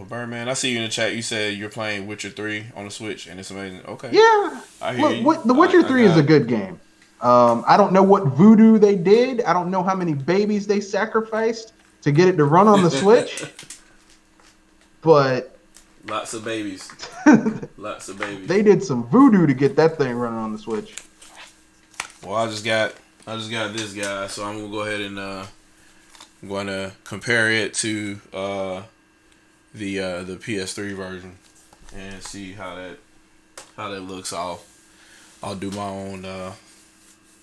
Birdman, I see you in the chat. You said you're playing Witcher 3 on the Switch and it's amazing. Okay.
Yeah.
I hear you.
The Witcher 3 is a good game. I don't know what voodoo they did. I don't know how many babies they sacrificed to get it to run on the Switch. But
lots of babies. Lots of babies.
They did some voodoo to get that thing running on the Switch.
Well, I just got this guy, so I'm gonna go ahead and I'm going to compare it to the PS3 version and see how that looks off. I'll do my own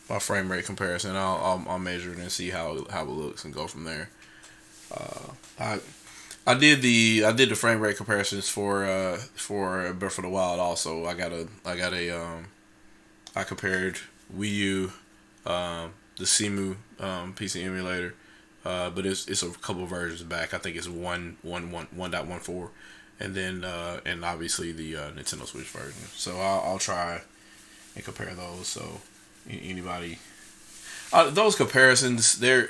my frame rate comparison. I'll measure it and see how it looks and go from there. I I did the frame rate comparisons for Breath of the Wild also. I compared Wii U, the Simu PC emulator, but it's a couple versions back. I think it's 1.14, and then and obviously the Nintendo Switch version. So I'll try and compare those. So anybody, those comparisons they're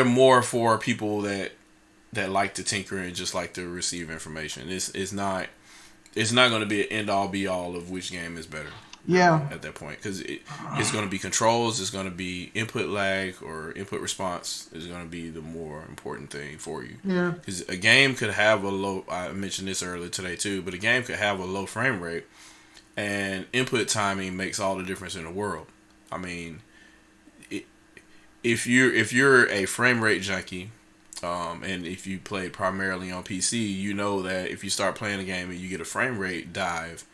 more for people that like to tinker and just like to receive information. It's not going to be an end all be all of which game is better.
Yeah.
At that point, because it's going to be controls, it's going to be input lag or input response is going to be the more important thing for you.
Yeah.
Because a game could have a low. I mentioned this earlier today too, but a game could have a low frame rate, and input timing makes all the difference in the world. I mean, if you're a frame rate junkie, and if you play primarily on PC, you know that if you start playing a game and you get a frame rate dive,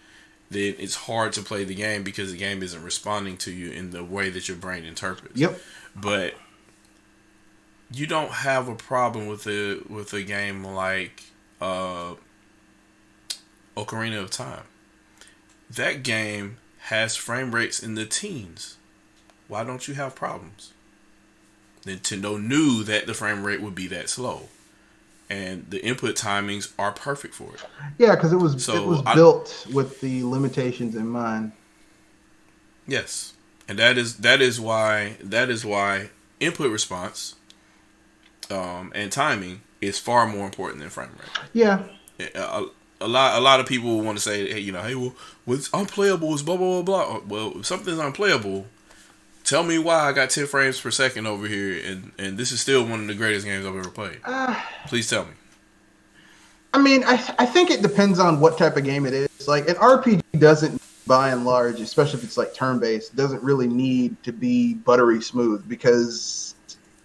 then it's hard to play the game because the game isn't responding to you in the way that your brain interprets.
Yep.
But you don't have a problem with a game like Ocarina of Time. That game has frame rates in the teens. Why don't you have problems? Nintendo knew that the frame rate would be that slow, and the input timings are perfect for it.
Yeah, because it was built with the limitations in mind.
Yes, and that is why input response and timing is far more important than frame rate.
Yeah.
A lot of people want to say, hey, well, what's unplayable is blah blah blah blah. Well, if something's unplayable, tell me why I got 10 frames per second over here, and this is still one of the greatest games I've ever played. Please tell me.
I mean, I think it depends on what type of game it is. Like, an RPG doesn't, by and large, especially if it's like turn-based, doesn't really need to be buttery smooth because,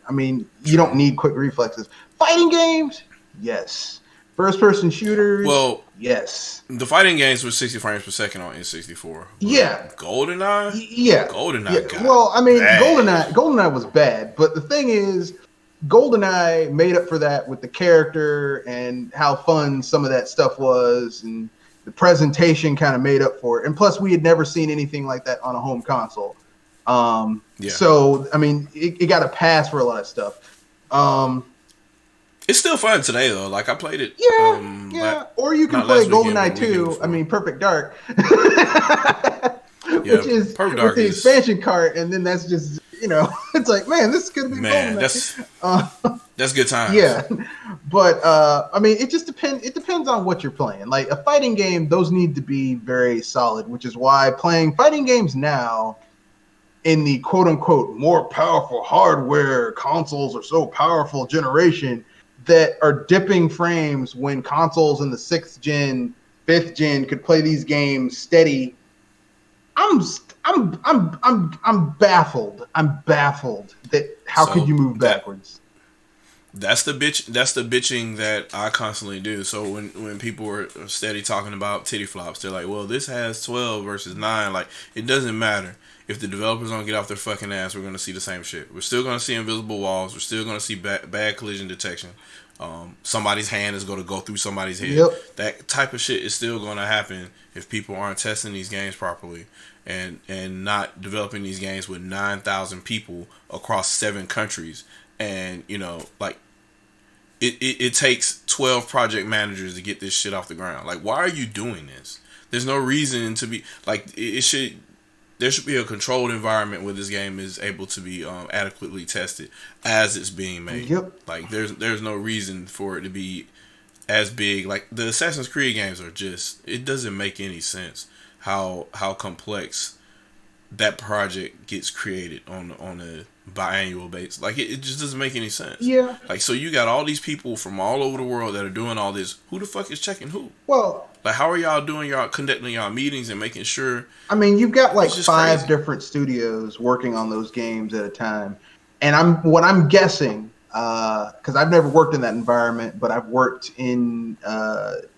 I mean, you don't need quick reflexes. Fighting games? Yes. First-person shooters?
Well,
yes.
The fighting games were 60 frames per second on N64.
Yeah.
GoldenEye?
Yeah.
GoldenEye got
well, I mean,
bad.
GoldenEye was bad, but the thing is, GoldenEye made up for that with the character and how fun some of that stuff was, and the presentation kind of made up for it. And plus, we had never seen anything like that on a home console. So, I mean, it got a pass for a lot of stuff.
It's still fun today, though. Like, I played it.
Yeah. Or you can play GoldenEye 2. I mean, Perfect Dark. Which is
Perfect Dark
with the expansion cart, and then that's just, it's like, man, this is going to be GoldenEye.
That's good times.
Yeah. But, I mean, it just depends. It depends on what you're playing. Like, a fighting game, those need to be very solid, which is why playing fighting games now in the quote-unquote more powerful hardware, consoles are so powerful generation, that are dipping frames when consoles in the 6th gen, 5th gen could play these games steady. I'm baffled. I'm baffled that how could you move backwards?
That's the bitching that I constantly do. So when people are steady talking about Teraflops, they're like, well, this has 12 versus 9. Like, it doesn't matter. If the developers don't get off their fucking ass, we're going to see the same shit. We're still going to see invisible walls. We're still going to see bad collision detection. Somebody's hand is going to go through somebody's head.
Yep.
That type of shit is still going to happen if people aren't testing these games properly and not developing these games with 9,000 people across 7 countries. And, like, it takes 12 project managers to get this shit off the ground. Like, why are you doing this? There's no reason to be, like, there should be a controlled environment where this game is able to be adequately tested as it's being made.
Yep.
Like, there's no reason for it to be as big. Like, the Assassin's Creed games are just, it doesn't make any sense how complex that project gets created on a biannual basis. Like, it just doesn't make any sense.
Yeah.
Like, so you got all these people from all over the world that are doing all this. Who the fuck is checking who?
Well,
like, how are y'all conducting y'all meetings and making sure?
I mean, you've got like 5
crazy.
different studios working on those games at a time. And I'm guessing, because I've never worked in that environment, but I've worked in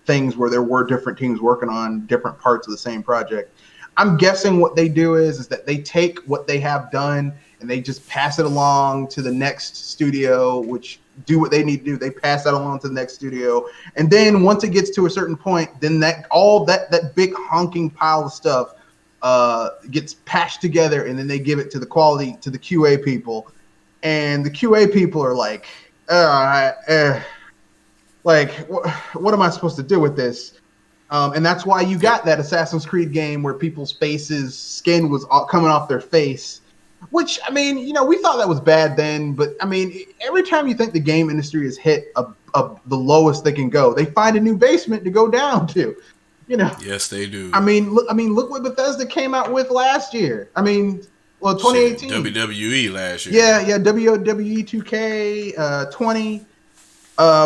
things where there were different teams working on different parts of the same project. I'm guessing what they do is that they take what they have done and they just pass it along to the next studio, which do what they need to do. They pass that along to the next studio, and then once it gets to a certain point, then that big honking pile of stuff gets patched together, and then they give it to the QA people, and the QA people are like, what am I supposed to do with this? And that's why you got that Assassin's Creed game where people's skin was coming off their face. Which, I mean, we thought that was bad then, but I mean, every time you think the game industry has hit the lowest they can go, they find a new basement to go down to.
Yes, they do.
I mean, look what Bethesda came out with last year. I mean, 2018.
WWE last year.
Yeah, WWE 2K 20.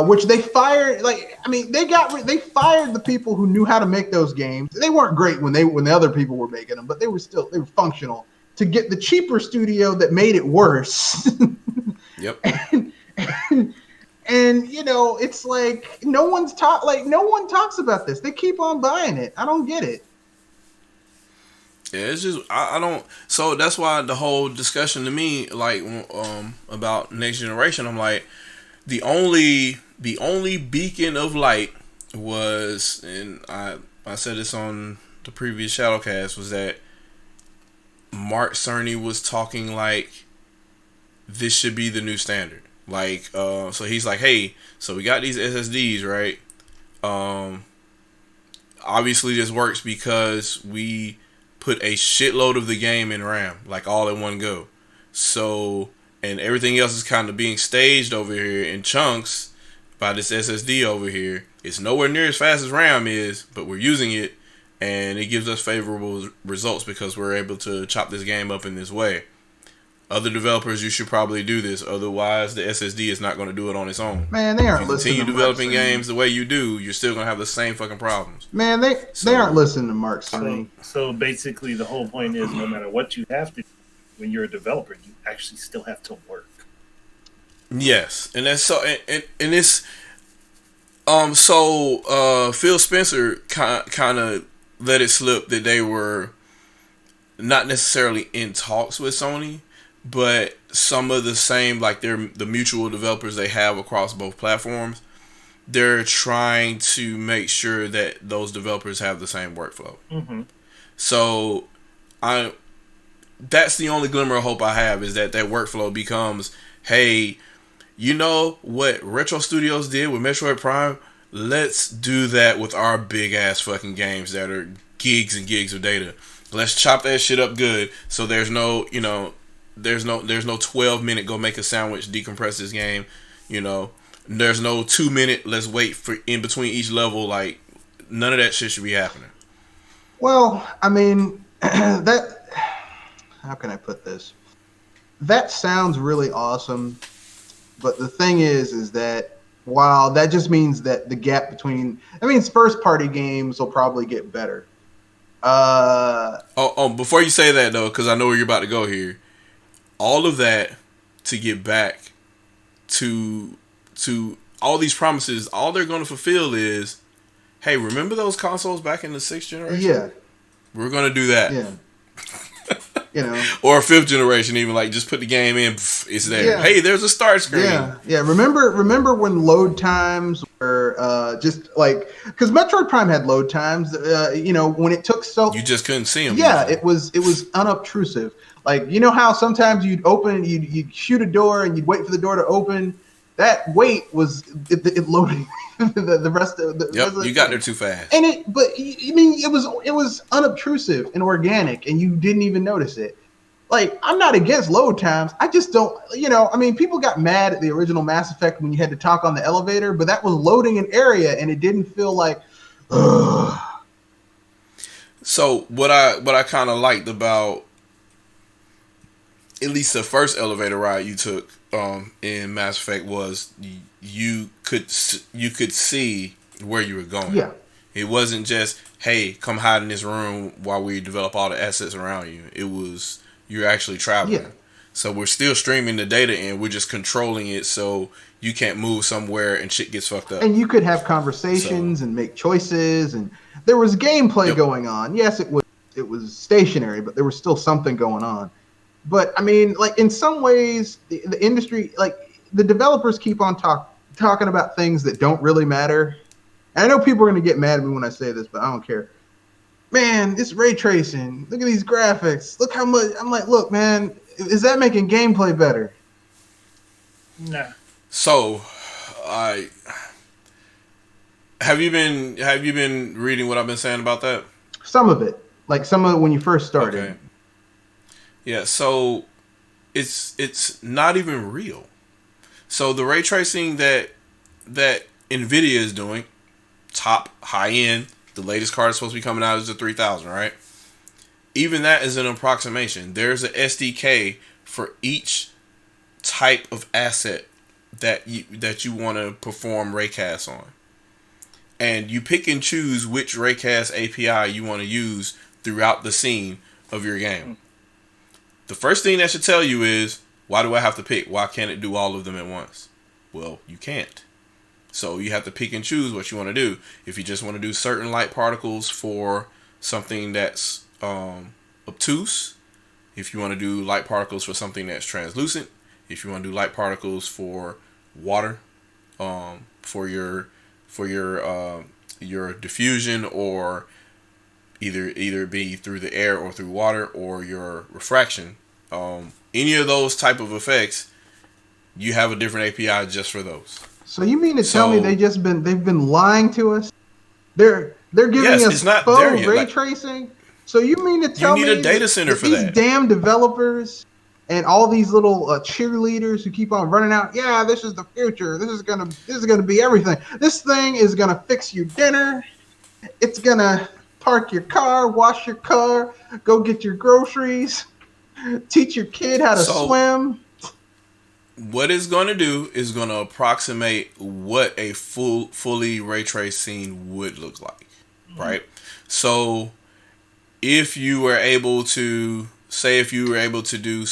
Which they fired. They fired the people who knew how to make those games. They weren't great when the other people were making them, but they were functional. To get the cheaper studio that made it worse.
Yep.
And it's like no one talks about this. They keep on buying it. I don't get it.
Yeah, it's just I don't. So that's why the whole discussion to me, like, about next generation, I'm like, the only beacon of light was, and I said this on the previous ShadowCast, was that Mark Cerny was talking like this should be the new standard. Like, so he's like, hey, so we got these SSDs, right? Obviously this works because we put a shitload of the game in RAM, like all in one go. So, and everything else is kind of being staged over here in chunks by this SSD over here. It's nowhere near as fast as RAM is, but we're using it. And it gives us favorable results because we're able to chop this game up in this way. Other developers, you should probably do this. Otherwise, the SSD is not going to do it on its own.
Man, they aren't listening.
Continue developing games the way you do, you're still going to have the same fucking problems.
Man, they aren't listening to Mark Cerny.
So basically, the whole point is, no matter what you have to do, when you're a developer, you actually still have to work.
Yes, and that's so. And it's Phil Spencer kind of let it slip that they were not necessarily in talks with Sony, but some of the same, like the mutual developers they have across both platforms, they're trying to make sure that those developers have the same workflow. Mm-hmm. So that's the only glimmer of hope I have, is that workflow becomes, hey, you know what Retro Studios did with Metroid Prime? Let's do that with our big ass fucking games that are gigs and gigs of data. Let's chop that shit up good. So there's no 12-minute go make a sandwich, decompress this game. There's no 2-minute let's wait for in between each level. Like, none of that shit should be happening.
Well, I mean, how can I put this? That sounds really awesome, but the thing is that while that just means that the gap between, first party games will probably get better.
Before you say that though, because I know where you're about to go here, all of that to get back to all these promises, all they're going to fulfill is, hey, remember those consoles back in the 6th generation?
Yeah,
we're going to do that.
Yeah.
Or 5th generation, even, like, just put the game in, it's there. Yeah. Hey, there's a start screen.
Yeah. Remember when load times were just like, because Metroid Prime had load times. When it took so,
you just couldn't see them.
Yeah, it was unobtrusive. Like, you know how sometimes you'd shoot a door and you'd wait for the door to open. That wait was it loading the rest of the.
Yep, you got there too fast.
And it was unobtrusive and organic, and you didn't even notice it. Like, I'm not against load times. I just don't, people got mad at the original Mass Effect when you had to talk on the elevator, but that was loading an area, and it didn't feel like. Ugh.
So what I kind of liked about at least the first elevator ride you took in Mass Effect was you could see where you were going.
Yeah.
It wasn't just, hey, come hide in this room while we develop all the assets around you. It was, you're actually traveling.
Yeah.
So we're still streaming the data in. We're just controlling it so you can't move somewhere and shit gets fucked up.
And you could have conversations and make choices, and there was gameplay going on. Yes, it was stationary, but there was still something going on. But I mean, like in some ways, the industry, like the developers keep on talking about things that don't really matter. And I know people are going to get mad at me when I say this, but I don't care. Man, it's ray tracing. Look at these graphics. Look how much. I'm like, look, man, is that making gameplay better?
Nah.
So, have you been reading what I've been saying about that?
Some of it, like some of it when you first started.
Okay. Yeah, so it's not even real. So the ray tracing that Nvidia is doing, top high end, the latest card is supposed to be coming out is the 3000, right? Even that is an approximation. There's an SDK for each type of asset that you want to perform raycasts on. And you pick and choose which raycast API you want to use throughout the scene of your game. The first thing that should tell you is, why do I have to pick? Why can't it do all of them at once? Well, you can't. So you have to pick and choose what you want to do. If you just want to do certain light particles for something that's obtuse, if you want to do light particles for something that's translucent, if you want to do light particles for water, for your diffusion, or either be through the air or through water, or your refraction, any of those type of effects, you have a different API just for those.
So you mean to tell me they've been lying to us? They're giving us faux ray tracing. So you mean to tell me
you need a data center for
these damn developers and all these little cheerleaders who keep on running out? Yeah, this is the future. This is gonna be everything. This thing is gonna fix your dinner. It's gonna park your car, wash your car, go get your groceries, teach your kid how to swim.
What it's going to do is going to approximate what a fully ray trace scene would look like, right? So if you were able to do,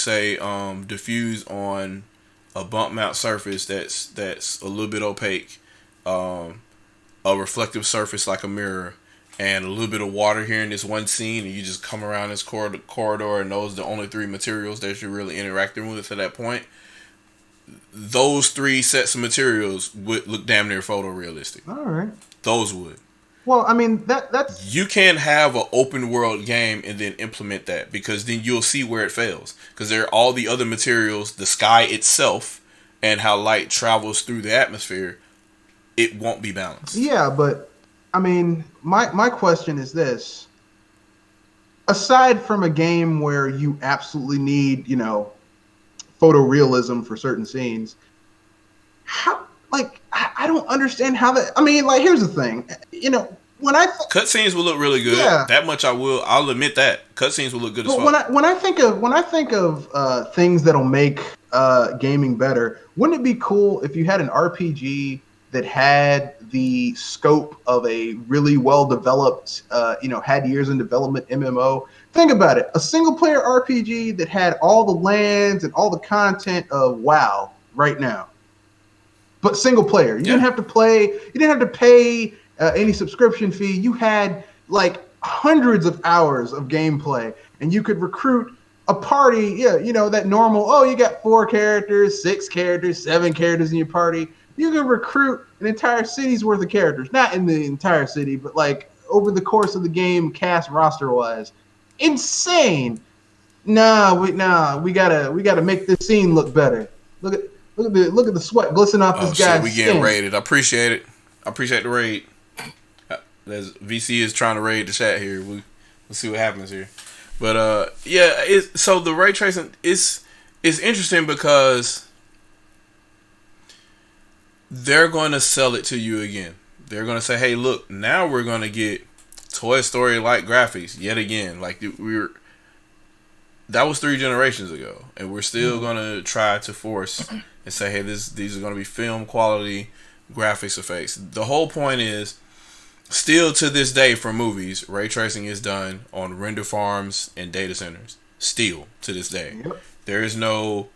diffuse on a bump mount surface that's a little bit opaque, a reflective surface like a mirror, and a little bit of water here in this one scene, and you just come around this corridor, and those are the only three materials that you're really interacting with at that point, those three sets of materials would look damn near photorealistic.
All right.
Those would.
Well, I mean, that's...
You can't have an open world game and then implement that, because then you'll see where it fails. Because there are all the other materials, the sky itself, and how light travels through the atmosphere, it won't be balanced.
Yeah, but, I mean, my question is this. Aside from a game where you absolutely need, photorealism for certain scenes, how, like, I don't understand how that... I mean, like, here's the thing. When
cutscenes will look really good. Yeah. That much I'll admit that. Cutscenes will look good as fuck.
When I think of things that'll make gaming better, wouldn't it be cool if you had an RPG that had the scope of a really well developed, had years in development MMO? Think about it. A single player RPG that had all the lands and all the content of WoW right now, but single player. You didn't have to play. You didn't have to pay any subscription fee. You had like hundreds of hours of gameplay, and you could recruit a party. Yeah, that normal. Oh, you got 4 characters, 6 characters, 7 characters in your party. You can recruit an entire city's worth of characters. Not in the entire city, but like over the course of the game, cast roster wise. Insane. We gotta make this scene look better. Look at the sweat glistening off this guy's
we getting raided. I appreciate it. I appreciate the raid. There's VC is trying to raid the chat here. We'll see what happens here. But so the ray tracing is interesting because they're going to sell it to you again. They're going to say, "Hey, look, now we're going to get Toy Story like graphics yet again." Like that was 3 generations ago, and we're still going to try to force and say, "Hey, these are going to be film quality graphics effects." The whole point is, still to this day for movies, ray tracing is done on render farms and data centers. Still to this day, there is no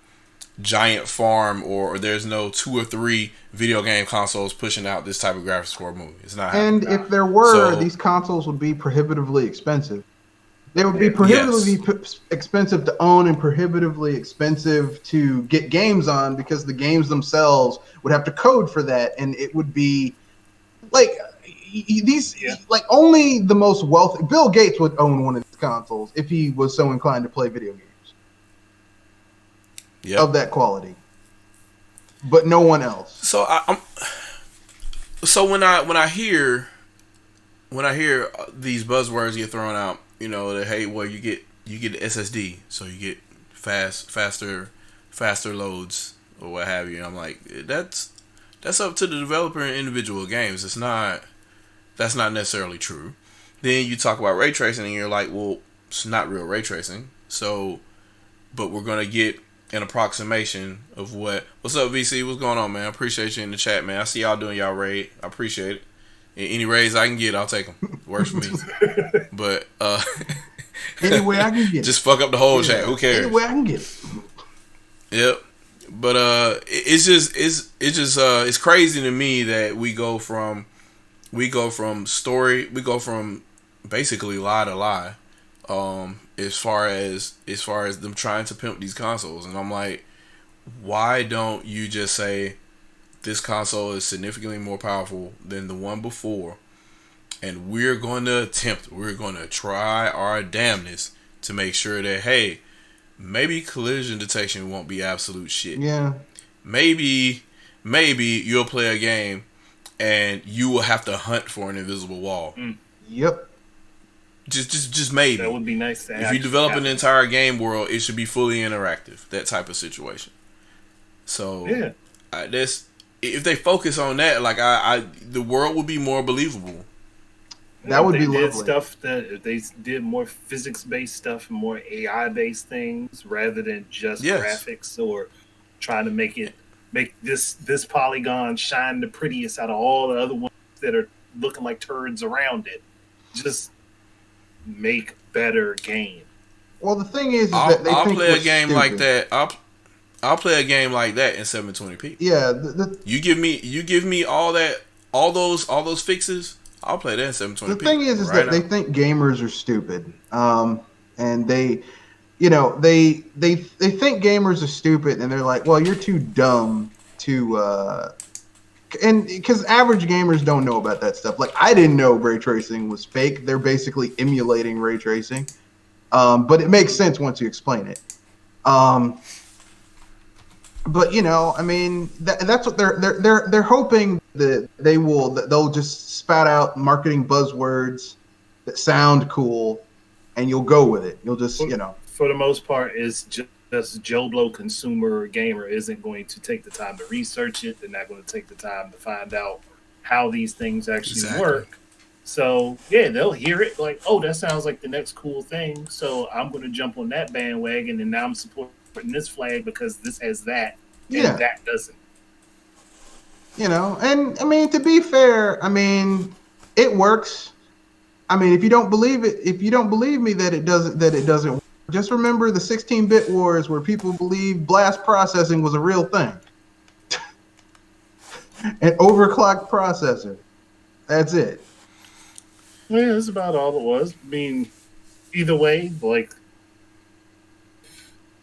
giant farm or there's no 2 or 3 video game consoles pushing out this type of graphics for a movie. It's not happening.
And if there were, these consoles would be prohibitively expensive. They would be prohibitively expensive to own and prohibitively expensive to get games on because the games themselves would have to code for that, and it would be like like only the most wealthy. Bill Gates would own one of these consoles if he was so inclined to play video games of that quality, but no one else.
So when I hear these buzzwords get thrown out, you know, that hey, well you get the SSD, so you get faster loads or what have you. And I'm like, that's up to the developer in individual games. That's not necessarily true. Then you talk about ray tracing and you're like, well, it's not real ray tracing. So, but we're gonna get an approximation of what's up, VC? What's going on, man? I appreciate you in the chat, man. I see y'all doing y'all raid. I appreciate it. Any raids I can get, I'll take them. Works for me. But
anyway, I can get
just fuck up the whole chat. Who cares?
Anyway, I can get it.
Yep. But it's crazy to me that we go from basically lie to lie, as far as them trying to pimp these consoles. And I'm like, why don't you just say this console is significantly more powerful than the one before, and we're going to try our damnness to make sure that, hey, maybe collision detection won't be absolute shit.
Yeah.
Maybe you'll play a game and you will have to hunt for an invisible wall.
Yep.
Just maybe.
That would be nice to have.
If you develop an entire game world, it should be fully interactive. That type of situation. So
yeah,
if they focus on that, like the world would be more believable.
That would be
lovely. If they did more physics-based stuff and more AI-based things rather than just graphics, or trying to make this polygon shine the prettiest out of all the other ones that are looking like turds around it. Just make better game.
Well, the thing is that I'll
play a game like that. I'll play a game like that in 720p.
Yeah,
you give me all those fixes. I'll play that in 720p.
The thing is that they think gamers are stupid, and they think gamers are stupid, and they're like, well, you're too dumb to, and because average gamers don't know about that stuff. Like, I didn't know ray tracing was fake. They're basically emulating ray tracing, but it makes sense once you explain it. But I mean, that's what they're hoping that they'll just spout out marketing buzzwords that sound cool, and you'll go with it. You'll just
for the most part, is just Joe Blow consumer gamer isn't going to take the time to research it. They're not going to take the time to find out how these things actually work. So yeah, they'll hear it like, oh, that sounds like the next cool thing. So I'm going to jump on that bandwagon, and now I'm supporting this flag because this has that, and that doesn't.
And I mean, to be fair, I mean, it works. I mean, if you don't believe me that it doesn't work, just remember the 16-bit wars where people believed blast processing was a real thing. An overclocked processor. That's it.
Yeah, that's about all it was. I mean, either way, like,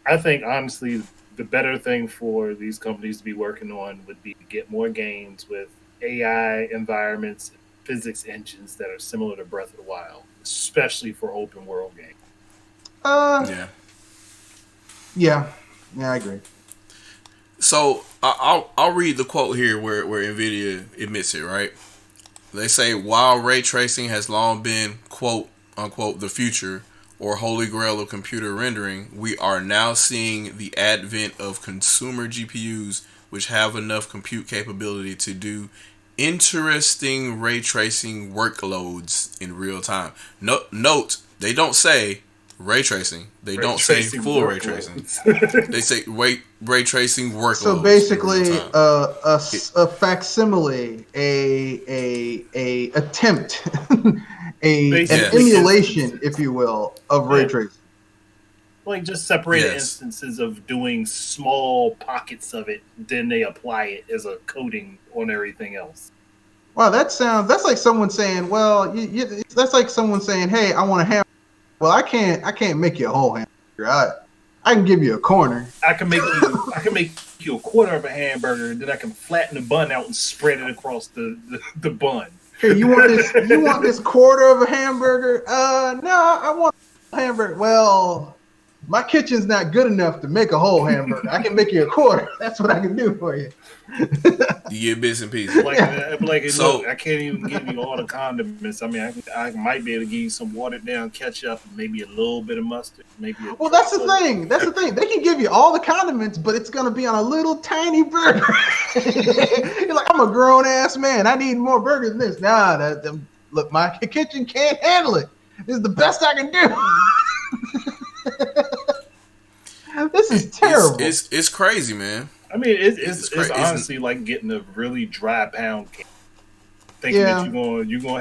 I think honestly, the better thing for these companies to be working on would be to get more games with AI environments, physics engines that are similar to Breath of the Wild, especially for open world games.
Yeah, I agree.
So I'll read the quote here where NVIDIA admits it, right? They say, while ray tracing has long been, quote unquote, the future or holy grail of computer rendering, we are now seeing the advent of consumer GPUs which have enough compute capability to do interesting ray tracing workloads in real time. Note, they don't say ray tracing. They don't say full ray tracing. They say ray tracing workloads.
So basically, a facsimile, a attempt, an emulation, if you will, of ray tracing.
Like just separated instances of doing small pockets of it, then they apply it as a coating on everything else.
Wow, that's like someone saying, well, that's like someone saying, hey, I want a hammer. Well, I can't make you a whole hamburger. I can give you a corner.
I can make you a quarter of a hamburger, and then I can flatten the bun out and spread it across the bun.
Here, you want this? You want this quarter of a hamburger? No, I want a hamburger. Well, my kitchen's not good enough to make a whole hamburger. I can make you a quarter. That's what I can do for you.
You get bits and pieces.
Look, I can't even give you all the condiments. I mean, I might be able to give you some watered down ketchup, and maybe a little bit of mustard.
Well, that's the thing. That's the thing. They can give you all the condiments, but it's gonna be on a little tiny burger. You're like, I'm a grown ass man. I need more burgers than this. Nah, look, my kitchen can't handle it. This is the best I can do. This is terrible.
It's crazy, man.
I mean, it's honestly like getting a really dry pound cake. Thinking that you're gonna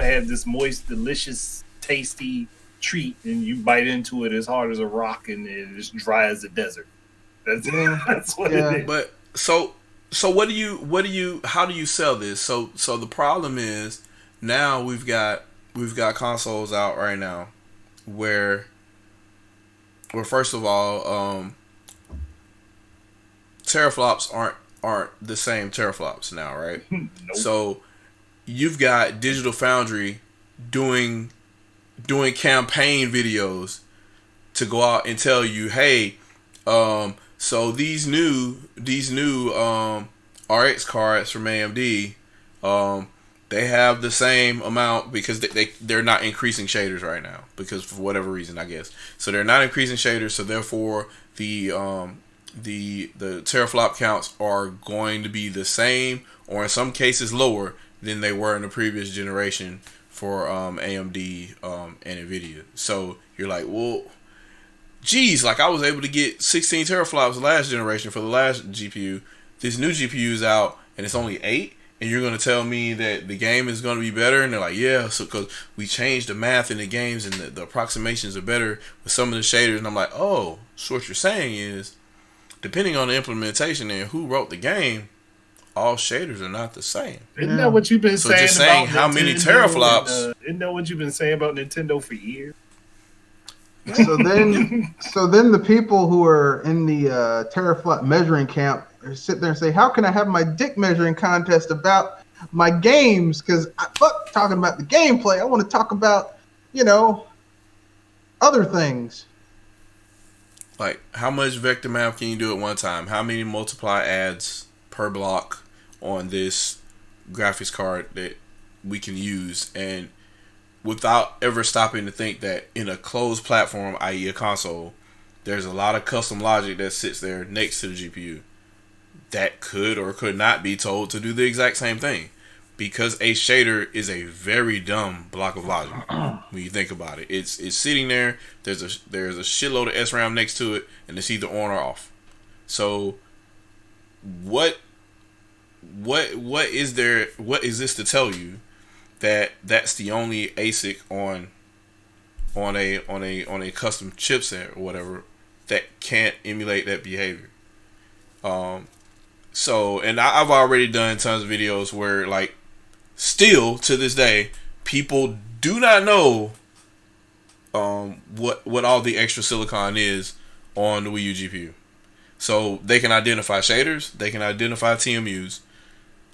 have this moist, delicious, tasty treat, and you bite into it as hard as a rock, and it's dry as a desert. That's what it is.
But so how do you sell this? So the problem is now we've got consoles out right now where first of all, teraflops aren't the same teraflops now, right?
Nope.
So you've got Digital Foundry doing campaign videos to go out and tell you, hey, so these new RX cards from AMD, they have the same amount because they're not increasing shaders right now because for whatever reason, I guess. So they're not increasing shaders, so therefore the teraflop counts are going to be the same or in some cases lower than they were in the previous generation for AMD and Nvidia. So you're like, well, geez, like I was able to get 16 teraflops last generation for the last GPU. This new GPU is out and it's only 8, and you're going to tell me that the game is going to be better? And they're like, yeah, so because we changed the math in the games and the approximations are better with some of the shaders. And I'm like, oh, so what you're saying is, depending on the implementation and who wrote the game, all shaders are not the same.
Isn't that what you've been saying?
Just saying how many teraflops?
Isn't that what you've been saying about Nintendo for years?
So then the people who are in the teraflop measuring camp sit there and say, how can I have my dick measuring contest about my games? Because fuck talking about the gameplay. I want to talk about, other things.
Like, how much vector map can you do at one time? How many multiply adds per block on this graphics card that we can use? And without ever stopping to think that in a closed platform, i.e. a console, there's a lot of custom logic that sits there next to the GPU that could or could not be told to do the exact same thing. Because a shader is a very dumb block of logic when you think about it. It's sitting there. There's a shitload of SRAM next to it, and it's either on or off. So, what is there? What is this to tell you that that's the only ASIC on a custom chipset or whatever that can't emulate that behavior? So, and I've already done tons of videos where, like, still to this day, people do not know what all the extra silicon is on the Wii U GPU. So they can identify shaders, they can identify TMUs,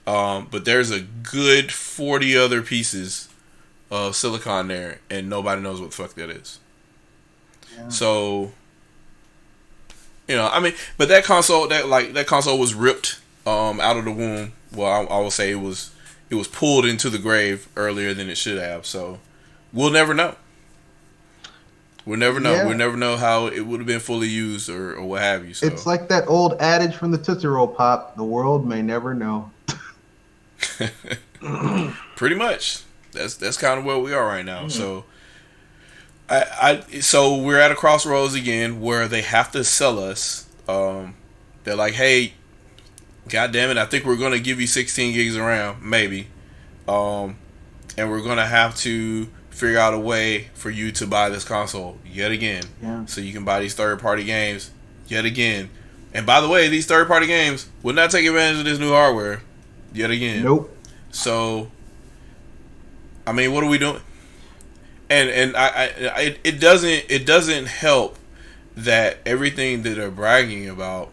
but there's a good 40 other pieces of silicon there, and nobody knows what the fuck that is. Yeah. So, I mean, but that console was ripped out of the womb. Well, I will say it was pulled into the grave earlier than it should have. So we'll never know. We'll never know.
Yeah.
We'll never know how it would have been fully used or what have you. So
it's like that old adage from the Tootsie Roll Pop: the world may never know.
Pretty much. That's kind of where we are right now. So so we're at a crossroads again where they have to sell us. They're like, hey, God damn it, I think we're gonna give you 16 gigs of RAM, maybe. And we're gonna have to figure out a way for you to buy this console yet again.
Yeah. So
you can buy these third-party games yet again. And by the way, these third-party games will not take advantage of this new hardware yet again.
Nope.
So, I mean, what are we doing? and it doesn't help that everything that they're bragging about,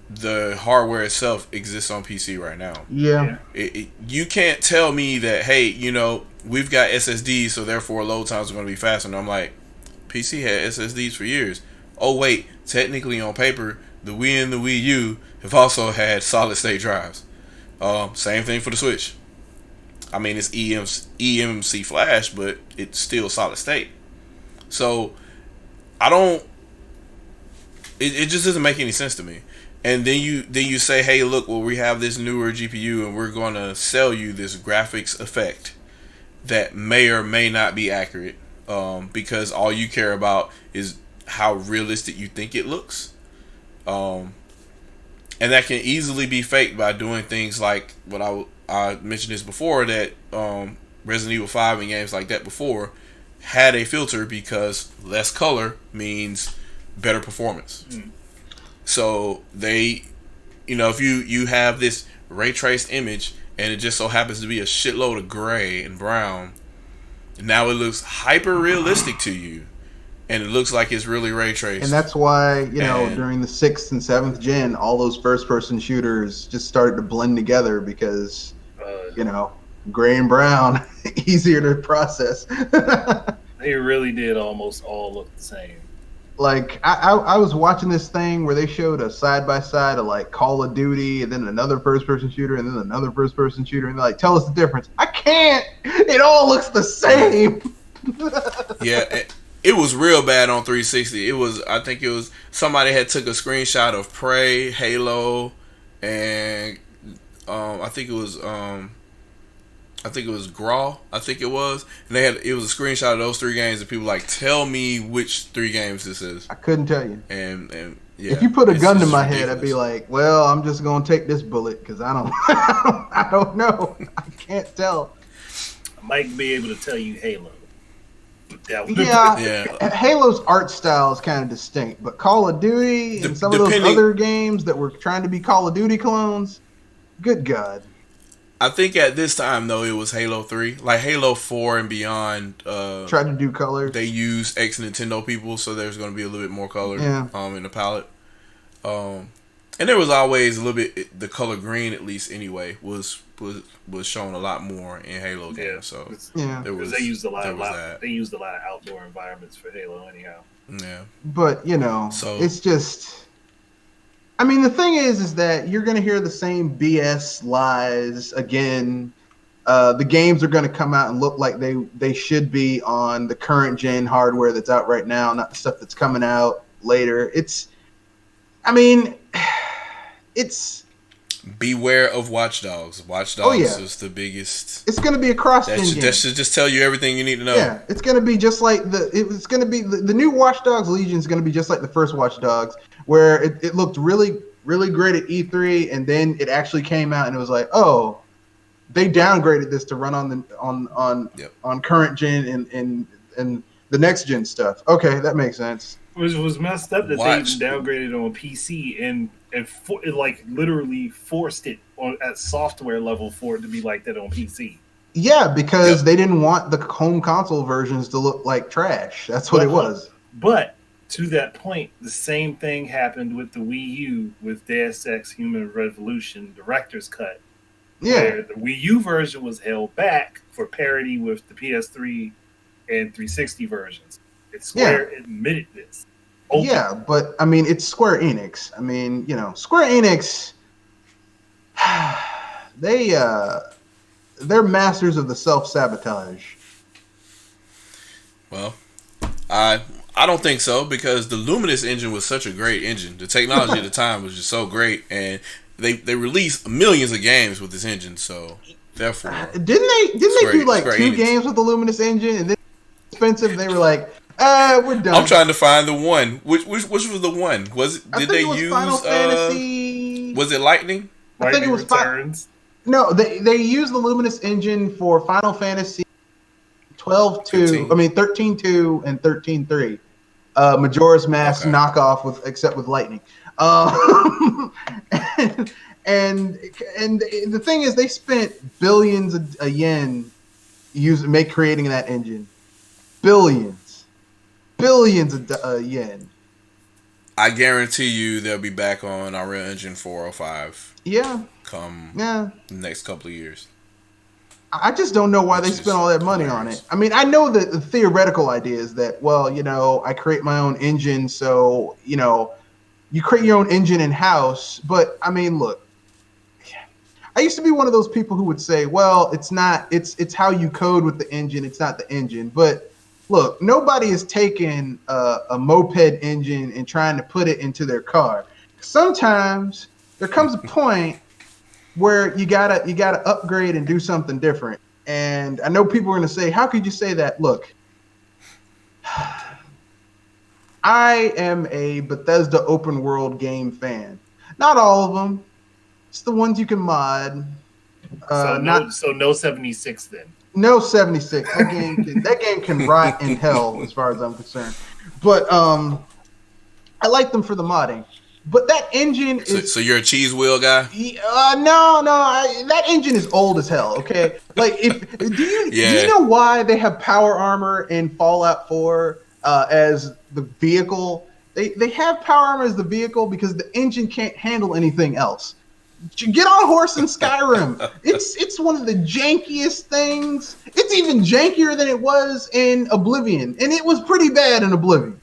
the hardware itself exists on PC right now.
Yeah.
You can't tell me that, hey, we've got SSDs, so therefore load times are going to be faster. And I'm like, PC had SSDs for years. Oh wait, technically on paper, the Wii and the Wii U have also had solid state drives. Same thing for the Switch. I mean, it's eMMC flash, but it's still solid state. So I don't. It just doesn't make any sense to me. And then you say, hey, look, well, we have this newer GPU, and we're going to sell you this graphics effect that may or may not be accurate, because all you care about is how realistic you think it looks. And that can easily be faked by doing things like what I mentioned this before, that Resident Evil 5 and games like that before had a filter because less color means better performance. So they, if you have this ray traced image and it just so happens to be a shitload of gray and brown, now it looks hyper realistic to you, and it looks like it's really ray traced.
And that's why, during the 6th and 7th gen, all those first person shooters just started to blend together because, gray and brown, easier to process.
They really did almost all look the same.
Like, I was watching this thing where they showed a side-by-side of, like, Call of Duty and then another first-person shooter and then another first-person shooter. And they're like, tell us the difference. I can't! It all looks the same!
Yeah, it was real bad on 360. I think it was, somebody had took a screenshot of Prey, Halo, and I think it was Graw, and it was a screenshot of those 3 games, and people were like, tell me which 3 games this is.
I couldn't tell you.
And yeah,
if you put a gun to my head, I'd be like, well, I'm just gonna take this bullet because I don't know. I can't tell.
I might be able to tell you Halo.
Yeah. Halo's art style is kind of distinct, but Call of Duty and some of those other games that were trying to be Call of Duty clones, good God.
I think at this time, though, it was Halo 3. Like, Halo 4 and beyond,
tried to do colors.
They use ex-Nintendo people, so there's going to be a little bit more color in the palette. And there was always a little bit, the color green, at least, anyway, was shown a lot more in Halo games. So
because they used a lot of outdoor environments for Halo anyhow.
Yeah.
But, it's just... I mean, the thing is that you're going to hear the same BS lies again. The games are going to come out and look like they should be on the current gen hardware that's out right now, not the stuff that's coming out later. It's
beware of Watch Dogs. Watch Dogs is the biggest.
It's going to be a cross-gen game.
That should just tell you everything you need to know.
Yeah, it's going to be just like the new Watch Dogs Legion is going to be just like the first Watch Dogs, where it looked really, really great at E3, and then it actually came out and it was like, oh, they downgraded this to run on current gen and the next gen stuff. Okay, that makes sense.
It was messed up that they even downgraded on PC and literally forced it at software level for it to be like that on PC.
Yeah, because they didn't want the home console versions to look like trash. That's what it was.
But to that point, the same thing happened with the Wii U with Deus Ex Human Revolution Director's Cut.
Yeah.
Where the Wii U version was held back for parity with the PS3 and 360 versions. Square admitted this.
Yeah, but I mean, it's Square Enix. I mean, Square Enix, they're masters of the self-sabotage.
Well, I don't think so, because the Luminous engine was such a great engine. The technology at the time was just so great, and they released millions of games with this engine. So therefore,
didn't they do like Square 2 Enix. Games with the Luminous engine, and then expensive? They were like, we're done.
I'm trying to find the one. Which was the one? Did they use
Final Fantasy?
Was it Lightning?
I think it was
Returns.
No, they used the Luminous engine for Final Fantasy 13.2 and 13.3. Majora's Mask knockoff except with lightning. And the thing is, they spent billions of yen creating that engine. Billions of yen.
I guarantee you they'll be back on Unreal Engine 405.
Yeah.
Come the next couple of years.
I just don't know why they spent all that money on it. I mean, I know that the theoretical idea is that, well, I create my own engine, so, you create your own engine in-house. But, I mean, look, I used to be one of those people who would say, well, it's how you code with the engine, it's not the engine. But, look, nobody is taking a moped engine and trying to put it into their car. Sometimes there comes a point where you gotta upgrade and do something different. And I know people are gonna say, how could you say that? Look, I am a Bethesda open world game fan. Not all of them. It's the ones you can mod.
So no 76 then.
No 76. That game can rot in hell as far as I'm concerned. But I like them for the modding. But that engine is...
So you're a cheese wheel guy?
No. That engine is old as hell, okay? Like, do you know why they have power armor in Fallout 4 as the vehicle? They have power armor as the vehicle because the engine can't handle anything else. Get on a horse in Skyrim. It's one of the jankiest things. It's even jankier than it was in Oblivion. And it was pretty bad in Oblivion.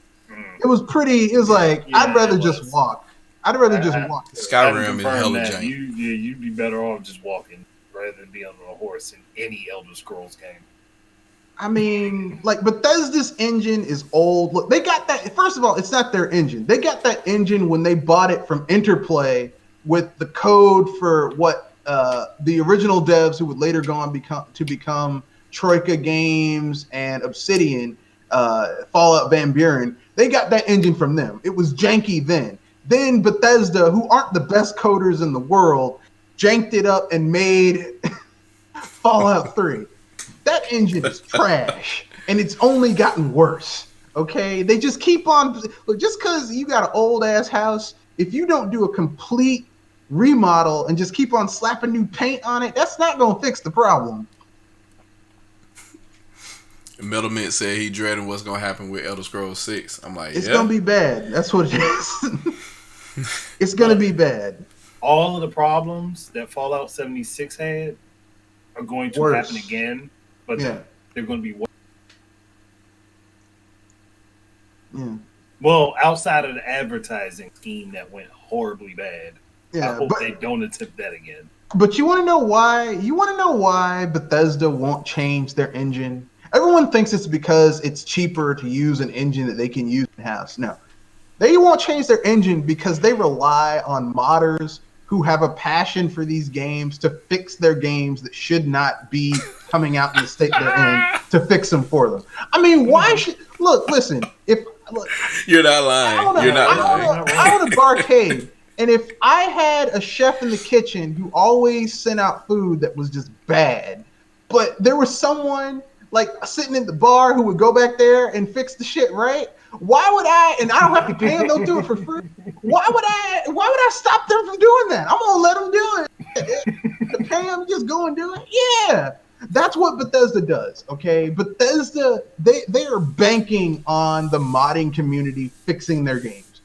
It was like, I'd rather just walk. I'd rather just walk.
Skyrim is hella jank.
You'd be better off just walking rather than be on a horse in any Elder Scrolls game.
I mean, like, Bethesda's engine is old. Look, they got that. First of all, it's not their engine. They got that engine when they bought it from Interplay with the code for what the original devs who would later go on become Troika Games and Obsidian, Fallout Van Buren. They got that engine from them. It was janky then. Then Bethesda, who aren't the best coders in the world, janked it up and made Fallout 3. That engine is trash, and it's only gotten worse. Okay? They just keep on... Look, just because you got an old-ass house, if you don't do a complete remodel and just keep on slapping new paint on it, that's not going to fix the problem.
Metal Mint said he dreading what's going to happen with Elder Scrolls 6. I'm like,
it's going to be bad. That's what it is. It's going to be bad.
All of the problems that Fallout 76 had are going to happen again, but they're going to be worse. Yeah. Well, outside of the advertising scheme that went horribly bad, I hope they don't attempt that again.
But you want to know why? You want to know why Bethesda won't change their engine? Everyone thinks it's because it's cheaper to use an engine that they can use in-house. No. They won't change their engine because they rely on modders who have a passion for these games to fix their games that should not be coming out in the state they're in to fix them for them. I mean, why should... Listen,
you're not lying. You're not lying.
I own a barcade, and if I had a chef in the kitchen who always sent out food that was just bad, but there was someone like sitting in the bar who would go back there and fix the shit, right? Why would I, and I don't have to pay them, they'll do it for free. Why would I stop them from doing that? I'm gonna let them do it. To pay them, just go and do it. Yeah. That's what Bethesda does, okay? Bethesda, they are banking on the modding community fixing their games,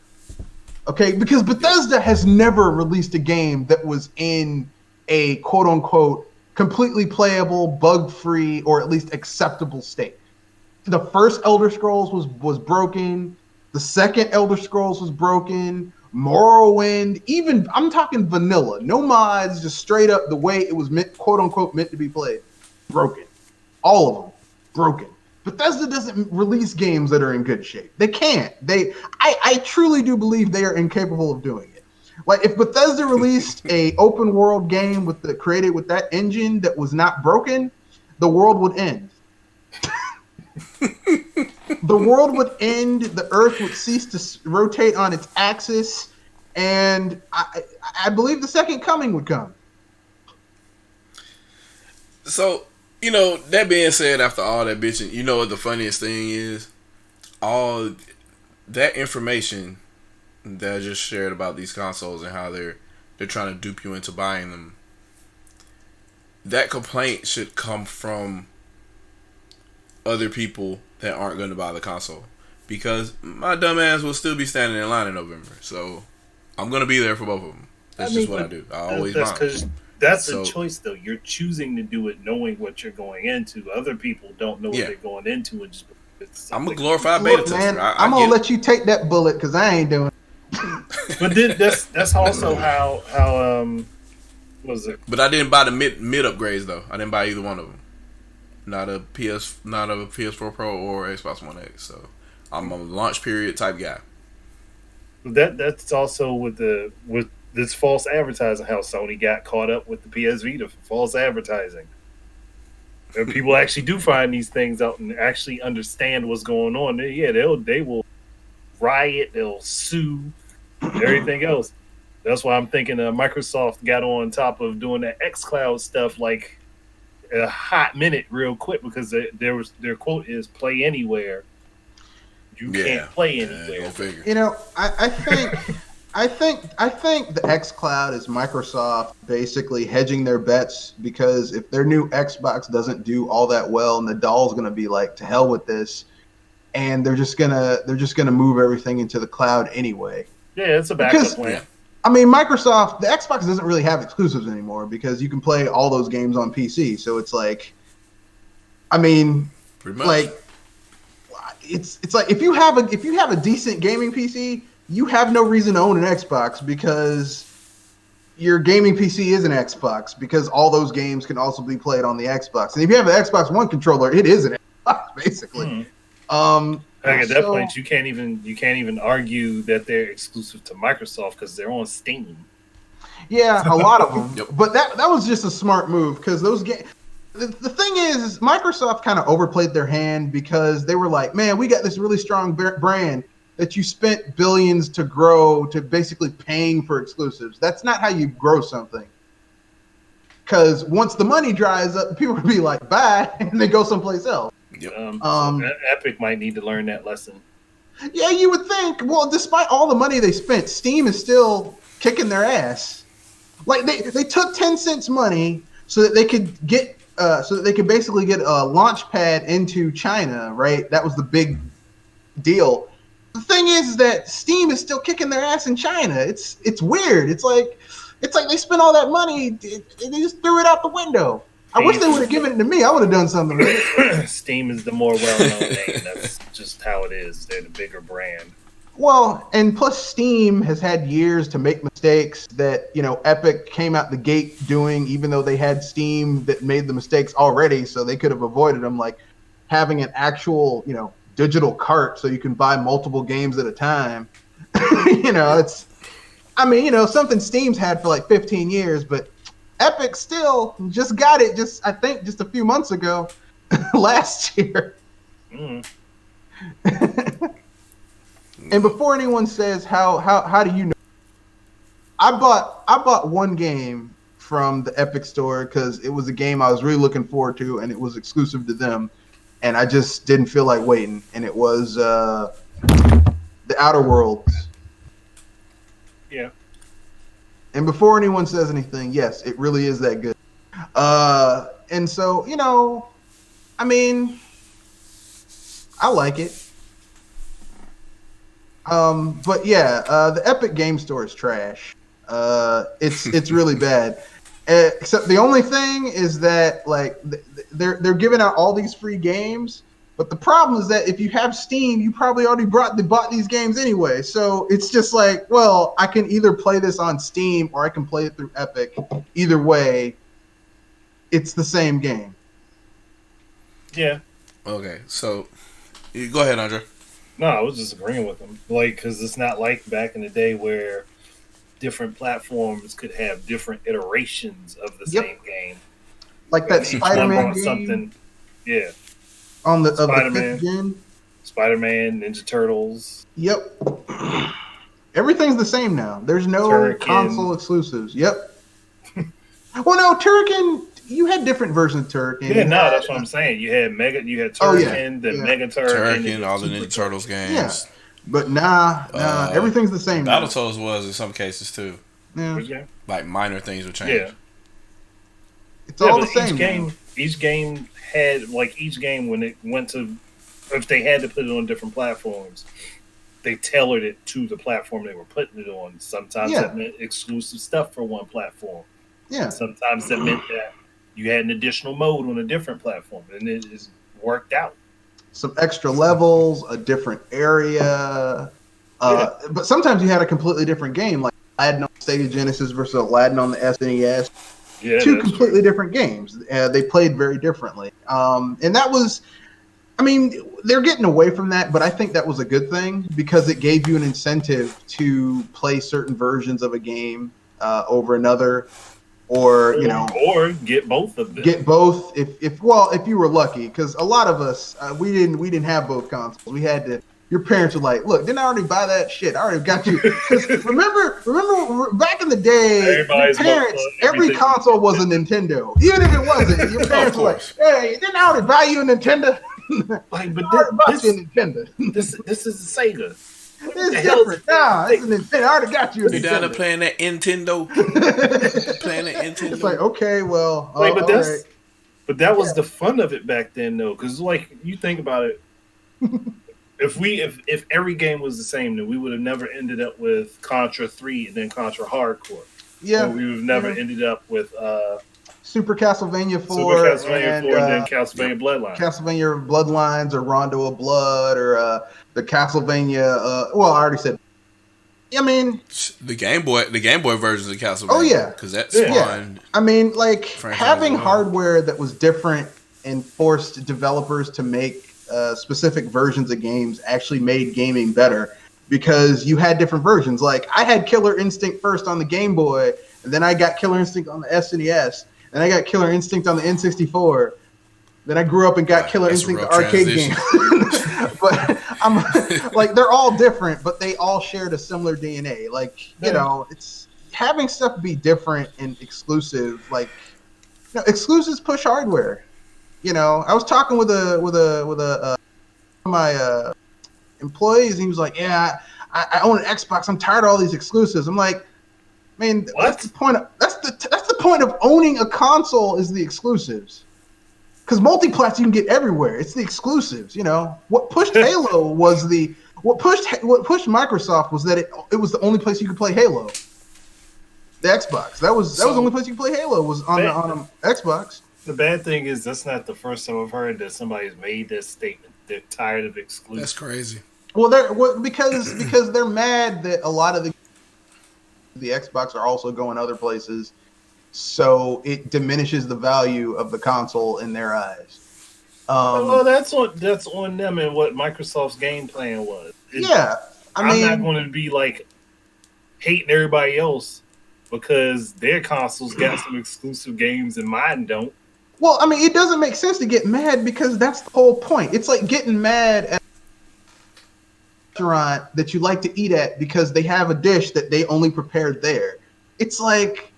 okay? Because Bethesda has never released a game that was in a quote-unquote completely playable, bug-free, or at least acceptable state. The first Elder Scrolls was broken. The second Elder Scrolls was broken. Morrowind, even, I'm talking vanilla. No mods, just straight up the way it was meant, quote-unquote, meant to be played. Broken. All of them. Broken. Bethesda doesn't release games that are in good shape. They can't. I truly do believe they are incapable of doing it. Like, if Bethesda released a open world game created with that engine that was not broken, the world would end. The world would end, the earth would cease to rotate on its axis, and I believe the second coming would come.
So, that being said, after all that bitching, you know what the funniest thing is? All that information that I just shared about these consoles and how they're trying to dupe you into buying them, that complaint should come from other people that aren't going to buy the console, because my dumb ass will still be standing in line in November. So I'm going to be there for both of them. That's just what I do. I always
that's
mind.
because that's a choice, though. You're choosing to do it knowing what you're going into. Other people don't know what they're going into, and just
I'm a glorified beta tester.
I'm gonna let you take that bullet because I ain't doing
it. But then that's also how what was it?
But I didn't buy the mid upgrades though. I didn't buy either one of them. Not a PS4 Pro or Xbox One X. So I'm a launch period type guy.
That's also with this false advertising. How Sony got caught up with the PS Vita for false advertising. And people actually do find these things out and actually understand what's going on. Yeah, they will riot, they'll sue, everything else. That's why I'm thinking Microsoft got on top of doing that xCloud stuff like a hot minute, real quick, because their quote is "play anywhere." You can't play anywhere.
Go figure.
You know, I think the xCloud is Microsoft basically hedging their bets, because if their new Xbox doesn't do all that well, and the doll's gonna be like, to hell with this, and they're just gonna move everything into the cloud anyway.
Yeah, it's a backup plan.
I mean, Microsoft, the Xbox doesn't really have exclusives anymore because you can play all those games on PC. So it's like, I mean, like, it's like if you have a decent gaming PC, you have no reason to own an Xbox, because your gaming PC is an Xbox, because all those games can also be played on the Xbox. And if you have an Xbox One controller, it is an Xbox basically.
Like at that point, you can't even argue that they're exclusive to Microsoft because they're on Steam.
Yeah, a lot of them. Yep. But that was just a smart move, because those games. The thing is Microsoft kind of overplayed their hand, because they were like, man, we got this really strong brand that you spent billions to grow, to basically paying for exclusives. That's not how you grow something. Because once the money dries up, people will be like, bye, and they go someplace else.
Yep.
Epic might need to learn that lesson.
Yeah, you would think. Well, despite all the money they spent, Steam is still kicking their ass. Like they took Tencent's money so that they could get basically get a launch pad into China, right? That was the big deal. The thing is that Steam is still kicking their ass in China. It's weird. It's like they spent all that money and they just threw it out the window. I wish they would have given it to me. I would have done something with it.
Steam is the more well-known name. That's just how it is. They're the bigger brand.
Well, and plus Steam has had years to make mistakes that, Epic came out the gate doing, even though they had Steam that made the mistakes already, so they could have avoided them, like having an actual, digital cart so you can buy multiple games at a time. Something Steam's had for like 15 years, but Epic still just got it just a few months ago, last year.
Mm.
And before anyone says how do you know, I bought one game from the Epic store because it was a game I was really looking forward to, and it was exclusive to them, and I just didn't feel like waiting, and it was The Outer Worlds.
Yeah.
And before anyone says anything, yes, it really is that good. And so, I like it. But yeah, the Epic Game Store is trash. It's really bad. Except the only thing is that like they're giving out all these free games, but the problem is that if you have Steam, you probably already bought these games anyway. So it's just like, well, I can either play this on Steam or I can play it through Epic. Either way, it's the same game.
Yeah.
Okay, so go ahead, Andre.
No, I was just agreeing with them. Like, because it's not like back in the day where different platforms could have different iterations of the same game.
Like that Spider-Man game.
Something, yeah.
On the fifth gen.
Spider-Man, Ninja Turtles.
Yep. Everything's the same now. There's no
Turrican.
Console exclusives. Yep. Well, no, Turrican. You had different versions of Turrican.
Yeah, no, that's what I'm saying. You had Turrican, Mega
Turrican, all the Ninja Turtles games.
Yeah. But nah, everything's the same.
Battletoads was in some cases too.
Yeah.
Like minor things would change.
Yeah.
It's all the same.
each game had like each game when it went to if they had to put it on different platforms, they tailored it to the platform they were putting it on. Sometimes that meant exclusive stuff for one platform.
Yeah.
Sometimes that meant that you had an additional mode on a different platform, and it just worked out.
Some extra levels, a different area. But sometimes you had a completely different game, like Aladdin on Sega Genesis versus Aladdin on the SNES.
Yeah,
two completely different games. They played very differently. And that was, I mean, they're getting away from that, but I think that was a good thing because it gave you an incentive to play certain versions of a game over another, or
or get both of them.
Get both if you were lucky, because a lot of us we didn't have both consoles. We had to. Your parents were like, "Look, didn't I already buy that shit? I already got you." remember back in the day, your parents, every console was a Nintendo, even if it wasn't. Your parents were like, "Hey, didn't I already buy you a Nintendo?"
Like, but
this
is a Sega.
It's different. Nah, it's a Nintendo. I already got you a Nintendo.
You down there playing that Nintendo? Playing that Nintendo.
It's like, okay, well,
but that was the fun of it back then, though, because like you think about it. If every game was the same, then we would have never ended up with Contra 3 and then Contra Hardcore.
Yeah.
Or we would have never ended up with
Super Castlevania 4
and then Castlevania Bloodlines.
Castlevania Bloodlines or Rondo of Blood or the Castlevania I already said. I mean,
the Game Boy versions of Castlevania.
Oh yeah,
because that's fun.
I mean, like having hardware that was different and forced developers to make specific versions of games actually made gaming better, because you had different versions. Like I had Killer Instinct first on the Game Boy, and then I got Killer Instinct on the SNES, and I got Killer Instinct on the N64. Then I grew up and got Killer Instinct the arcade game. But I'm like, they're all different, but they all shared a similar DNA. Like, it's having stuff be different and exclusive. Like, exclusives push hardware. I was talking with my employees, and he was like, "Yeah, I own an Xbox. I'm tired of all these exclusives." I'm like, "Man, that's the point. That's the point of owning a console is the exclusives." Because multi-plats you can get everywhere. It's the exclusives. What pushed Halo was what pushed Microsoft was that it was the only place you could play Halo. The Xbox. That was the only place you could play Halo was on the Xbox.
The bad thing is that's not the first time I've heard that somebody's made that statement. They're tired of exclusives.
That's crazy.
Well, because they're mad that a lot of the Xbox are also going other places, so it diminishes the value of the console in their eyes.
That's on them and what Microsoft's game plan was. I'm not going to be like hating everybody else because their consoles got some exclusive games and mine don't.
Well, I mean, it doesn't make sense to get mad because that's the whole point. It's like getting mad at a restaurant that you like to eat at because they have a dish that they only prepared there. It's like,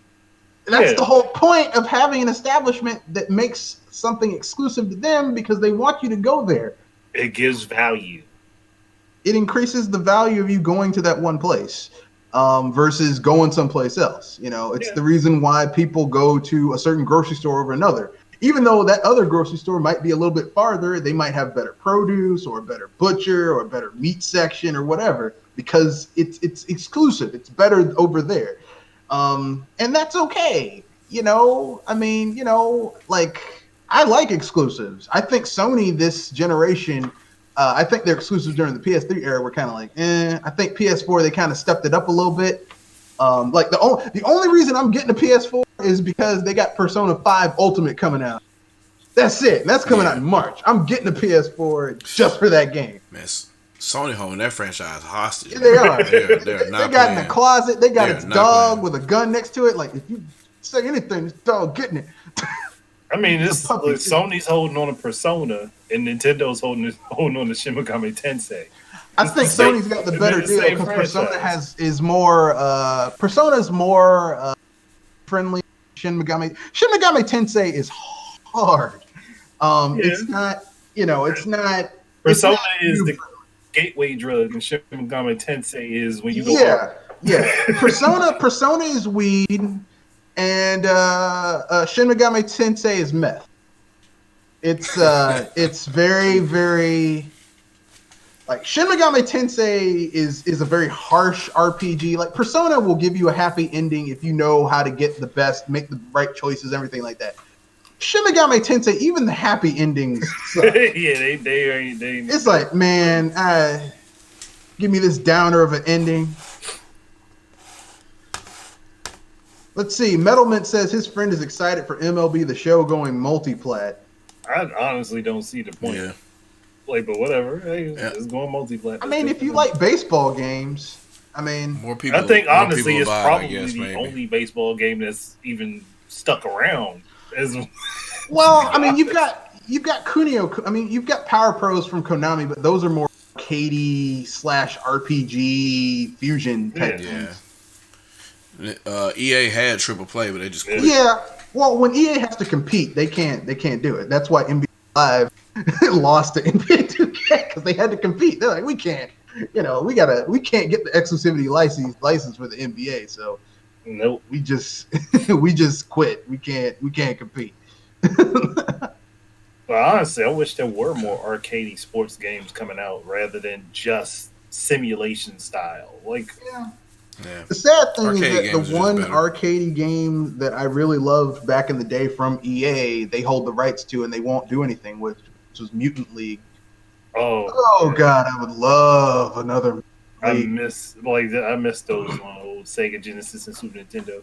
that's the whole point of having an establishment that makes something exclusive to them because they want you to go there.
It gives value.
It increases the value of you going to that one place versus going someplace else. It's the reason why people go to a certain grocery store over another. Even though that other grocery store might be a little bit farther, they might have better produce or a better butcher or a better meat section or whatever, because it's exclusive. It's better over there. And that's okay. I mean, like, I like exclusives. I think Sony this generation, I think their exclusives during the PS3 era were kind of like, I think PS4, they kind of stepped it up a little bit. Like the only reason I'm getting a PS4 is because they got Persona 5 Ultimate coming out. That's it. That's coming out in March. I'm getting a PS4 just for that game.
Man, Sony holding that franchise hostage.
Yeah, they are.
They're not
they got in the closet. They got its dog with a gun next to it. Like, if you say anything, this dog getting it.
I mean, Sony's holding on to Persona, and Nintendo's holding on to Shin Megami Tensei.
I think Sony's got the better deal because Persona's more friendly. Shin Megami Tensei is hard. It's not. It's not.
Persona is the gateway drug, and Shin Megami Tensei is when you go.
Yeah. Persona is weed, and Shin Megami Tensei is meth. It's very, very like Shin Megami Tensei is a very harsh RPG. Like Persona will give you a happy ending if you know how to get the best, make the right choices, everything like that. Shin Megami Tensei, even the happy endings suck.
Yeah, they
It's like, man, give me this downer of an ending. Let's see. Metalment says his friend is excited for MLB The Show going multiplat.
I honestly don't see the point.
Yeah.
Like, but whatever. Hey, it's going multiplat.
I mean, if you like baseball games, I mean,
more people.
I think honestly, it's
buy,
probably the only baseball game that's even stuck around.
Well, I mean, you've got Kunio. I mean, you've got Power Pros from Konami, but those are more arcadey / RPG fusion type games.
EA had triple play, but they just quit.
Yeah. Well, when EA has to compete, they can't do it. That's why NBA Live lost to NBA 2K because they had to compete. They're like, we can't, we can't get the exclusivity license for the NBA. So
nope,
we just quit. We can't compete.
Well, honestly, I wish there were more arcadey sports games coming out rather than just simulation style. Like,
yeah. The sad thing is that the one arcadey game that I really loved back in the day from EA, they hold the rights to and they won't do anything with, which was Mutant League. Oh God, I would love another.
I miss those on old Sega Genesis and Super Nintendo.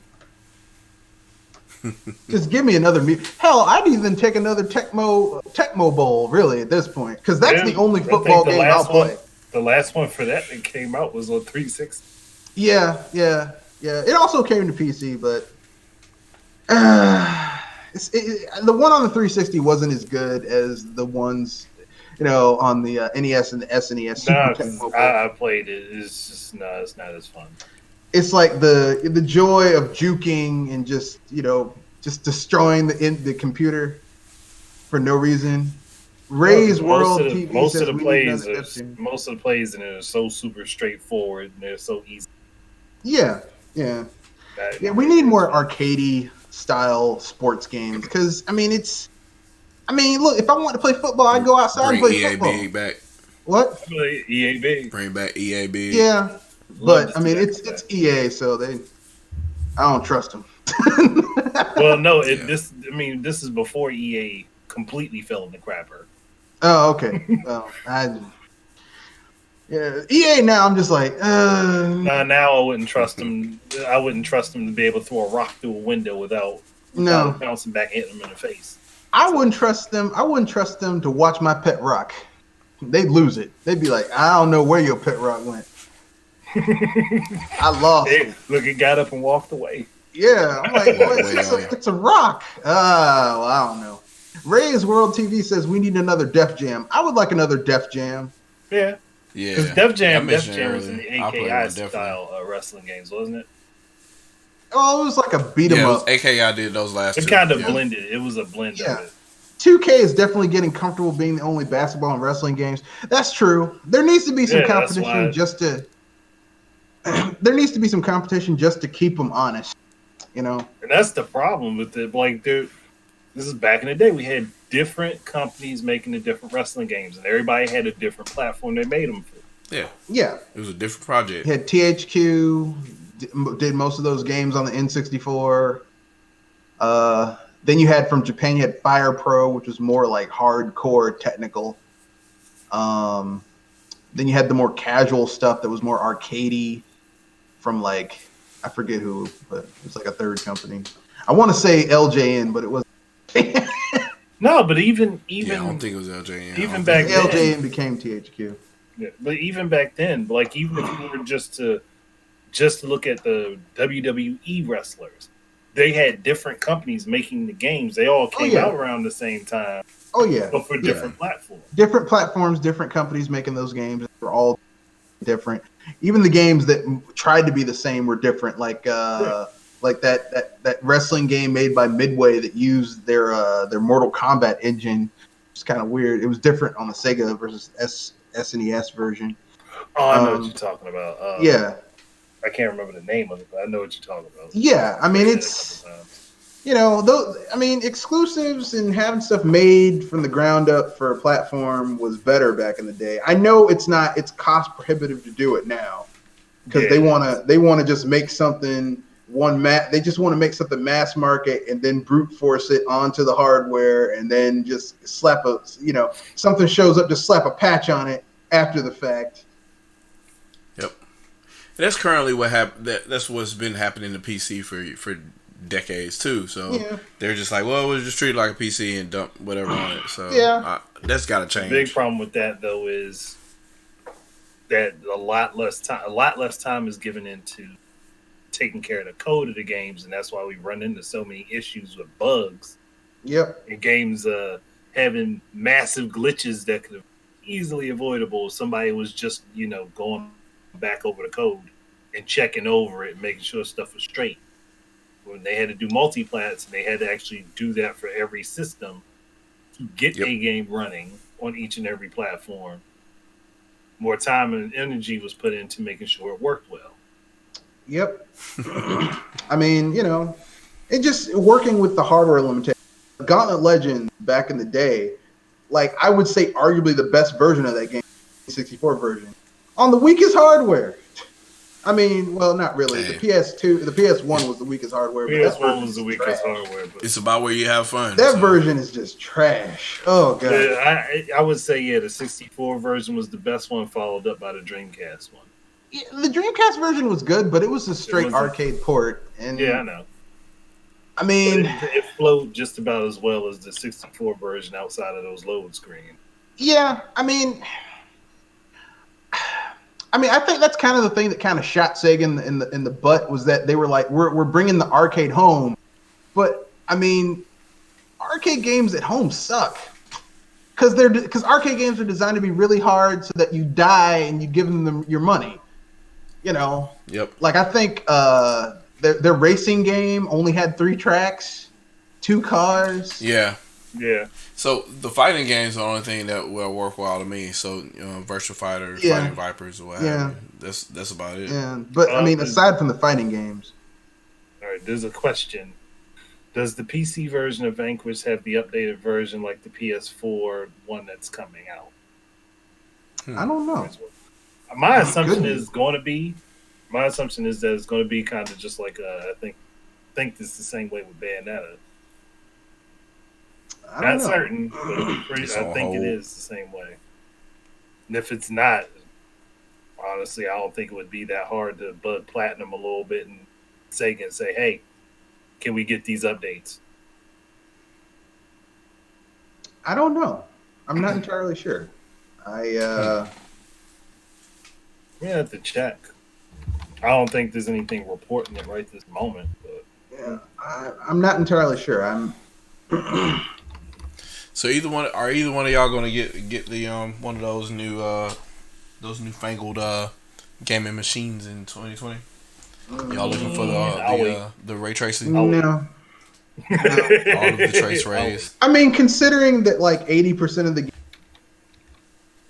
Just give me another. Hell, I'd even take another Tecmo Bowl, really, at this point, because that's the only football game I'll play.
The last one for that came out was on 360.
Yeah. It also came to PC, but the one on the 360 wasn't as good as the ones, on the NES and the SNES.
I played it. It's just it's not as fun.
It's like the joy of juking and just destroying the computer for no reason. Ray's World TV
most of the plays in it are so super straightforward and they're so easy.
Yeah. We need more arcadey style sports games because look, if I want to play football, I go outside and play football.
EA Big back.
What?
EA Big.
Bring back EA Big.
Yeah, but it's EA, so I don't trust them.
Well, no, this is before EA completely fell in the crapper.
Oh, okay. Well, EA now. I'm just like,
now I wouldn't trust them. I wouldn't trust them to be able to throw a rock through a window without bouncing back, hitting them in the face.
I wouldn't trust them. I wouldn't trust them to watch my pet rock. They'd lose it. They'd be like, I don't know where your pet rock went. I lost.
Look, it got up and walked away.
Yeah, I'm like, it's a rock. Well, I don't know. Ray's World TV says we need another Def Jam. I would like another Def Jam.
Yeah. Because Def Jam was in the AKI style wrestling games, wasn't it?
Oh, it was like a beat 'em up.
AKI did those last two.
It kind of blended. It was a blend of it.
2K is definitely getting comfortable being the only basketball and wrestling games. That's true. There needs to be some competition there needs to be some competition just to keep them honest, And
that's the problem with it. Like, this is back in the day. We had different companies making the different wrestling games, and everybody had a different platform they made them for.
Yeah. It was a different project.
You had THQ did most of those games on the N64. Then you had from Japan, you had Fire Pro, which was more like hardcore technical. Then you had the more casual stuff that was more arcadey from like, I forget who, but it was like a third company. I want to say LJN, but it wasn't.
No, but even
I don't think it was LJN.
Even back then,
LJN became THQ.
Yeah, but even back then, like even if you were just to look at the WWE wrestlers, they had different companies making the games. They all came out around the same time.
Oh yeah,
but for different platforms.
Different platforms, different companies making those games. They're all different. Even the games that tried to be the same were different. Like that wrestling game made by Midway that used their Mortal Kombat engine. It's kind of weird. It was different on the Sega versus SNES version.
Oh, I know what you're talking about.
Yeah.
I can't remember the name of it, but I know what you're talking about.
Yeah, I mean it's you know, those, I mean, exclusives and having stuff made from the ground up for a platform was better back in the day. I know it's not, it's cost prohibitive to do it now because they want to just make something they just want to make something mass market and then brute force it onto the hardware and then just slap something shows up, just slap a patch on it after the fact.
Yep. That's currently what happened. That's what's been happening to PC for decades too. So they're just like, well, we'll just treat it like a PC and dump whatever on it. So that's got to change.
The big problem with that though is that a lot less time is given into taking care of the code of the games, and that's why we run into so many issues with bugs.
Yep.
And games having massive glitches that could have easily avoidable if somebody was just going back over the code and checking over it, making sure stuff was straight. When they had to do multiplats, and they had to actually do that for every system to get a game running on each and every platform, more time and energy was put into making sure it worked well.
Yep. I mean, it just working with the hardware limitation. Gauntlet Legends back in the day, like I would say arguably the best version of that game, 64 version, on the weakest hardware. I mean, well, not really. The PS1 was the weakest hardware.
PS1 was the weakest hardware. But
it's about where you have fun.
That version is just trash. Oh, God.
I would say, the 64 version was the best one, followed up by the Dreamcast one.
Yeah, the Dreamcast version was good, but it was a straight arcade port. And
yeah, I know.
I mean...
It flowed just about as well as the 64 version outside of those load screens.
Yeah, I mean, I think that's kind of the thing that kind of shot Sega in the butt was that they were like, we're bringing the arcade home, but I mean, arcade games at home suck because arcade games are designed to be really hard so that you die and you give them your money.
Yep.
Like I think their racing game only had 3 tracks, 2 cars.
Yeah.
Yeah.
So the fighting games are the only thing that will work well to me. So Virtual Fighter, Fighting Vipers, or what have you. That's about it.
Yeah, but I mean, aside from the fighting games.
All right, there's a question. Does the PC version of Vanquish have the updated version like the PS4 one that's coming out?
I don't know.
My assumption is that it's going to be kind of just like I think it's the same way with Bayonetta. Not certain, but I think it is the same way. And if it's not, honestly, I don't think it would be that hard to bug Platinum a little bit and Sega and say, "Hey, can we get these updates?"
I don't know. I'm not entirely sure.
We have to check. I don't think there's anything reporting it right this moment, but
yeah, I'm not entirely sure.
So either one of y'all going to get the one of those newfangled gaming machines in 2020? Y'all looking for the ray tracing?
No.
All of the trace rays.
I mean, considering that like 80% of the games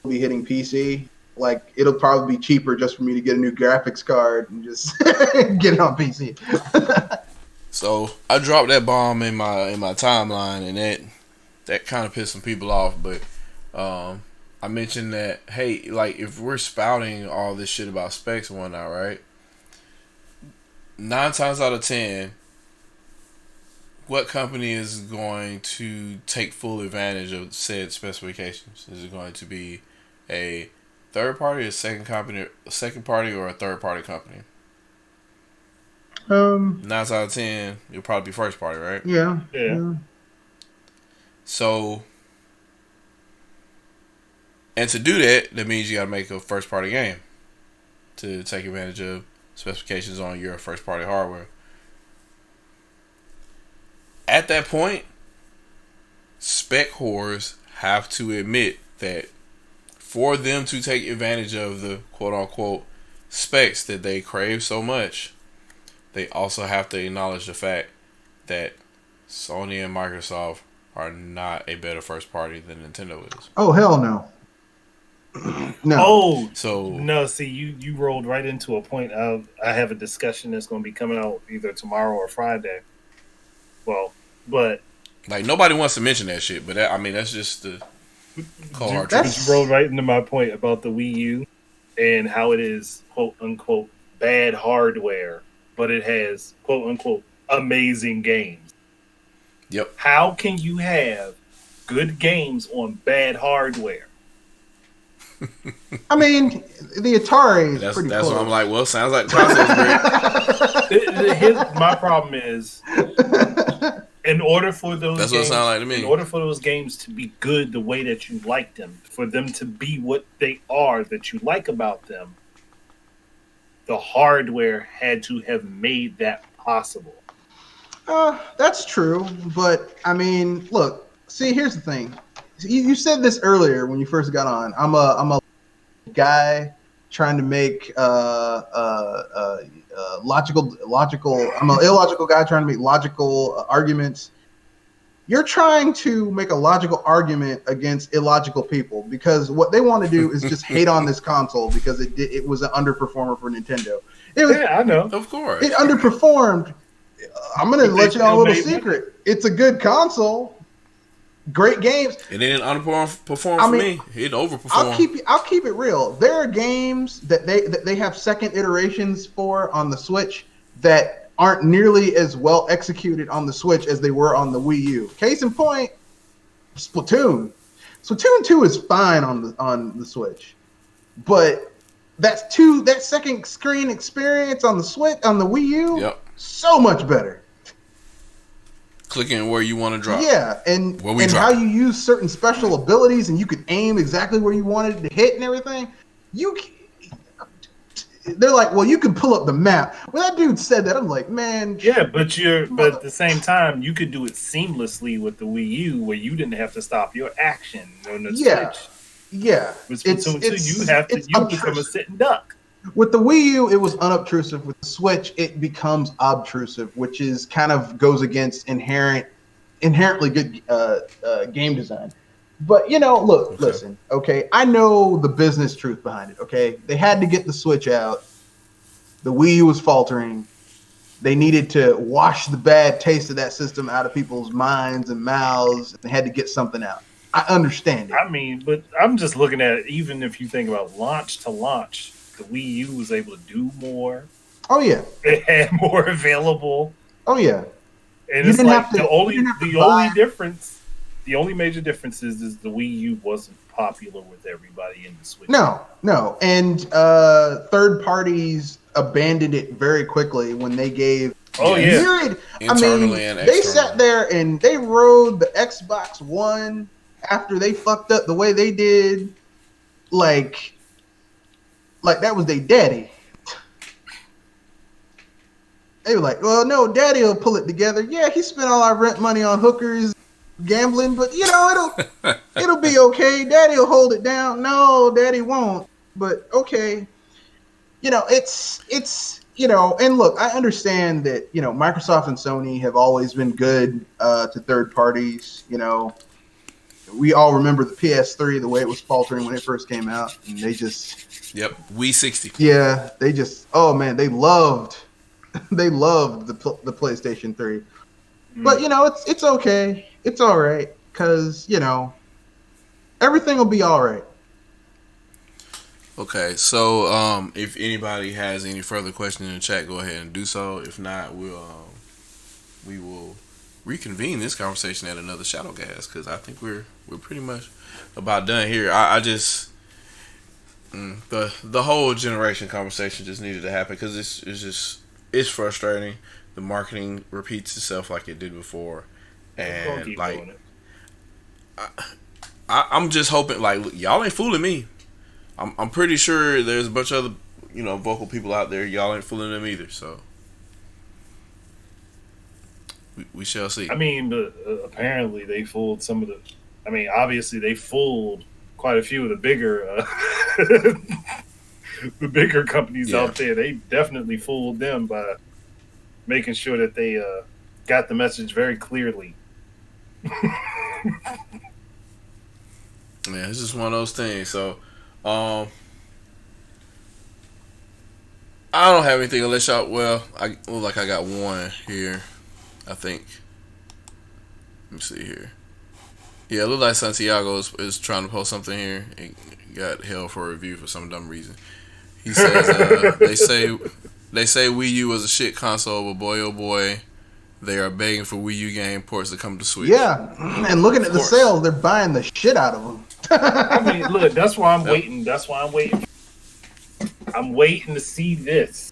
will be hitting PC, like it'll probably be cheaper just for me to get a new graphics card and just get it on PC.
So I dropped that bomb in my timeline, and that kind of pissed some people off. But I mentioned that, hey, like if we're spouting all this shit about specs and whatnot, right? 9 times out of 10, what company is going to take full advantage of said specifications? Is it going to be a third party, a second party, or a third party company? 9 out of 10, it'll probably be first party, right?
Yeah.
So, and to do that means you gotta make a first party game to take advantage of specifications on your first party hardware. At that point, spec whores have to admit that for them to take advantage of the quote unquote specs that they crave so much, they also have to acknowledge the fact that Sony and Microsoft are not a better first party than Nintendo is.
Oh, hell no. No.
Oh,
so
no. See, you rolled right into a point of I have a discussion that's going to be coming out either tomorrow or Friday Well, but
Like nobody wants to mention that shit, but I mean that's just the cold hard truth.
but you rolled right into my point about the Wii U and how it is quote unquote bad hardware, but it has quote unquote amazing games.
Yep.
How can you have good games on bad hardware?
I mean, the Atari is pretty
That's
close.
what I'm like. Well, sounds like the process great.
My problem is, in order for those
That's
games,
what it sounds like to me.
In order for those games to be good the way that you like them, for them to be what they are that you like about them, the hardware had to have made that possible.
That's true, but I mean, look. See, here's the thing. You said this earlier when you first got on. I'm a guy trying to make logical. I'm an illogical guy trying to make logical arguments. You're trying to make a logical argument against illogical people because what they want to do is just hate on this console because it was an underperformer for Nintendo.
Yeah, I know.
Of course,
it underperformed. I'm gonna let you know a little secret. It's a good console. Great games.
It didn't underperform for me. It overperformed.
I'll keep it real. There are games that they have second iterations for on the Switch that aren't nearly as well executed on the Switch as they were on the Wii U. Case in point, Splatoon. Splatoon 2 is fine on the Switch, but that second screen experience on the Switch on the Wii U, so much better.
Clicking where you want to drop.
Yeah, and how you use certain special abilities, and you could aim exactly where you wanted it to hit and everything. They're like, well, you can pull up the map. When that dude said that, I'm like, man.
Yeah, but at the same time, you could do it seamlessly with the Wii U, where you didn't have to stop your action on the Switch.
Yeah,
with Splatoon 2, you become a sitting duck.
With the Wii U, it was unobtrusive. With the Switch, it becomes obtrusive, which is kind of goes against inherently good game design. But listen, okay, I know the business truth behind it. Okay, they had to get the Switch out. The Wii U was faltering. They needed to wash the bad taste of that system out of people's minds and mouths. They had to get something out. I understand it.
I mean, but I'm just looking at it. Even if you think about launch to launch, the Wii U was able to do more.
Oh yeah,
it had more available.
Oh yeah,
and it's like the only difference, the only major difference is the Wii U wasn't popular with everybody in the Switch.
No, and third parties abandoned it very quickly when they gave. Myriad.
Internally and
they sat there and they rode the Xbox One after they fucked up the way they did, like that was their daddy. They were like, well, no, daddy will pull it together. Yeah, he spent all our rent money on hookers, gambling, but it'll be okay. Daddy will hold it down. No, daddy won't. But okay. It's and look, I understand that, Microsoft and Sony have always been good to third parties. We all remember the PS3, the way it was faltering when it first came out, and they just
Wii 60.
Yeah, they just they loved the PlayStation 3. But it's okay. It's all right cuz everything will be all right.
Okay, so if anybody has any further questions in the chat, go ahead and do so. If not, we will reconvene this conversation at another ShadowCast because I think we're pretty much about done here. I just the whole generation conversation just needed to happen because it's frustrating. The marketing repeats itself like it did before, and I'm just hoping look, y'all ain't fooling me. I'm pretty sure there's a bunch of other vocal people out there. Y'all ain't fooling them either. So we shall see.
I mean, but apparently they fooled some of the. I mean, obviously they fooled quite a few of the bigger the bigger companies out there. They definitely fooled them by making sure that they got the message very clearly.
Yeah, it's just one of those things. So, I don't have anything unless y'all. Well, I got one here. I think me see here. Yeah, it looks like Santiago is trying to post something here. He got held for a review for some dumb reason. He says they say Wii U was a shit console, but boy oh boy, they are begging for Wii U game ports to come to Switch.
Yeah, and looking at the sales, they're buying the shit out of them.
I mean, look, that's why I'm waiting. That's why I'm waiting. I'm waiting to see this.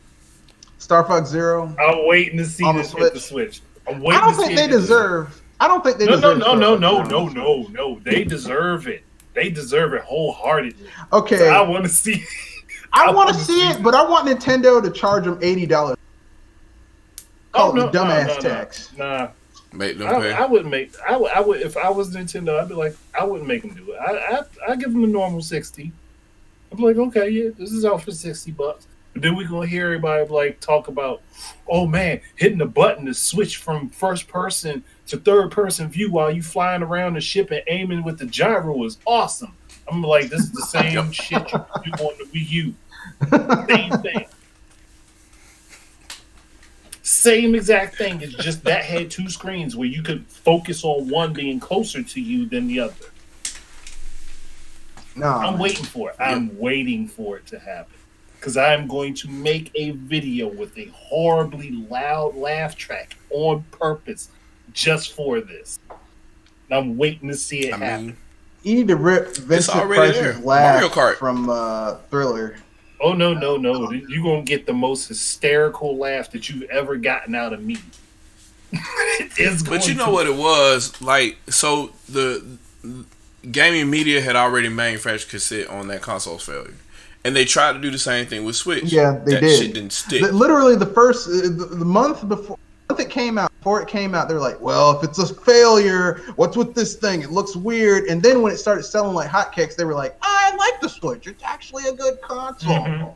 Star Fox Zero.
I'm waiting to see this hit the Switch. I'm waiting.
I don't think they deserve. I don't think they deserve.
No. They deserve it. They deserve it wholeheartedly.
Okay.
So I want to see.
I want to see it, but I want Nintendo to charge them $80. Call it dumbass tax.
Nah.
Make them pay.
I wouldn't make. I would if I was Nintendo. I'd be like, I wouldn't make them do it. I give them a normal 60. I'm like, okay, yeah, this is out for $60. But then we gonna hear everybody like talk about, oh man, hitting the button to switch from first person to third person view while you flying around the ship and aiming with the gyro is awesome. I'm like, this is the same shit you do on the Wii U. Same thing. Same exact thing. It's just that had two screens where you could focus on one being closer to you than the other.
No,
I'm waiting for it. I'm waiting for it to happen. Because I'm going to make a video with a horribly loud laugh track on purpose just for this. And I'm waiting to see it happen.
You need to rip Vincent Price's laugh from Thriller.
Oh, no. You're going to get the most hysterical laugh that you've ever gotten out of me.
But you know what it was? Like, so the gaming media had already manufactured cassette on that console's failure. And they tried to do the same thing with Switch.
Yeah, they did.
That shit didn't stick.
Literally the month before it came out, they're like, well, if it's a failure, what's with this thing? It looks weird. And then when it started selling like hotcakes, they were like, I like the Switch. It's actually a good console. Mm-hmm.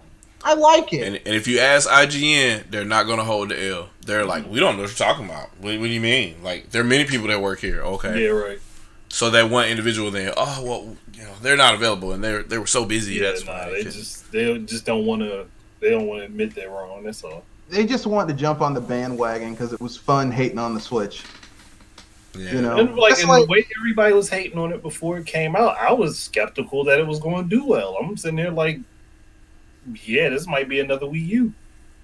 I like it.
And if you ask IGN, they're not going to hold the L. They're like, we don't know what you're talking about. What do you mean? Like, there are many people that work here. Okay.
Yeah, right.
So that one individual then, oh well, you know, they're not available, and they were so busy.
Yeah,
that's why
they just don't want to. They don't want to admit they're wrong. That's all.
They just want to jump on the bandwagon because it was fun hating on the Switch.
Yeah.
You know,
and the way everybody was hating on it before it came out, I was skeptical that it was going to do well. I'm sitting there like, yeah, this might be another Wii U.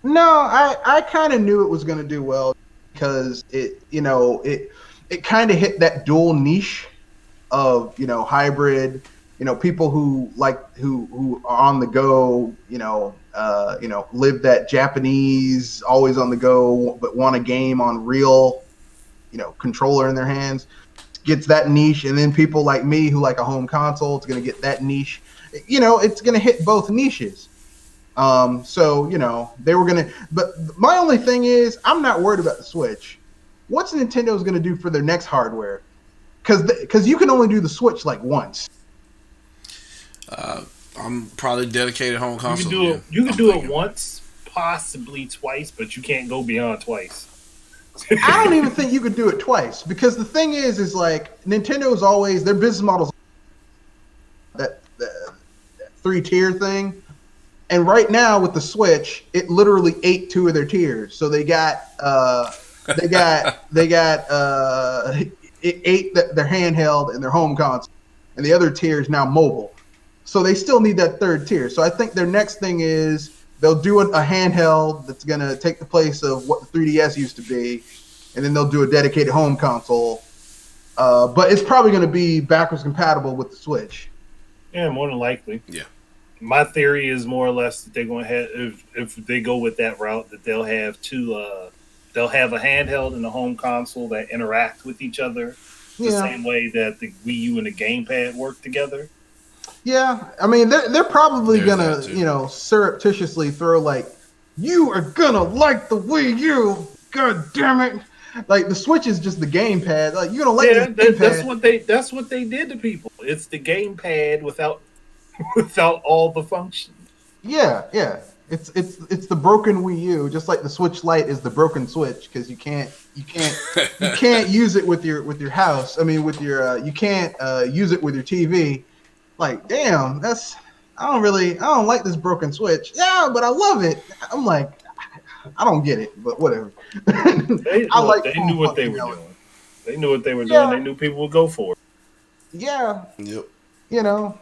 No, I kind of knew it was going to do well because it kind of hit that dual niche of, hybrid, people who are on the go, live that Japanese, always on the go, but want a game on real, controller in their hands, gets that niche. And then people like me who like a home console, it's going to get that niche. It's going to hit both niches. So, they were going to, but my only thing is I'm not worried about the Switch. What's Nintendo's going to do for their next hardware? Because you can only do the Switch like once.
I'm probably dedicated home console.
You can do it once, possibly twice, but you can't go beyond twice.
I don't even think you could do it twice because the thing is like Nintendo's always their business models that 3-tier thing, and right now with the Switch, it literally ate 2 of their tiers. So they got it ate their handheld and their home console, and the other tier is now mobile. So they still need that 3rd tier. So I think their next thing is they'll do a handheld that's going to take the place of what the 3DS used to be, and then they'll do a dedicated home console. But it's probably going to be backwards compatible with the Switch.
Yeah, more than likely.
Yeah.
My theory is more or less that they're going to have, if they go with that route, that they'll have they'll have a handheld and a home console that interact with each other the same way that the Wii U and the gamepad work together.
Yeah, I mean they're probably gonna surreptitiously throw like, you are gonna like the Wii U, god damn it! Like the Switch is just the gamepad. Like you don't like the gamepad.
That's what they did to people. It's the gamepad without all the functions.
Yeah. It's the broken Wii U, just like the Switch Lite is the broken Switch because you can't use it with your house. I mean, with your you can't use it with your TV. Like, damn, I don't like this broken Switch. Yeah, but I love it. I'm like, I don't get it, but whatever.
They knew what they were doing. They knew what they were doing. They knew people would go for it.
Yeah.
Yep.
You know,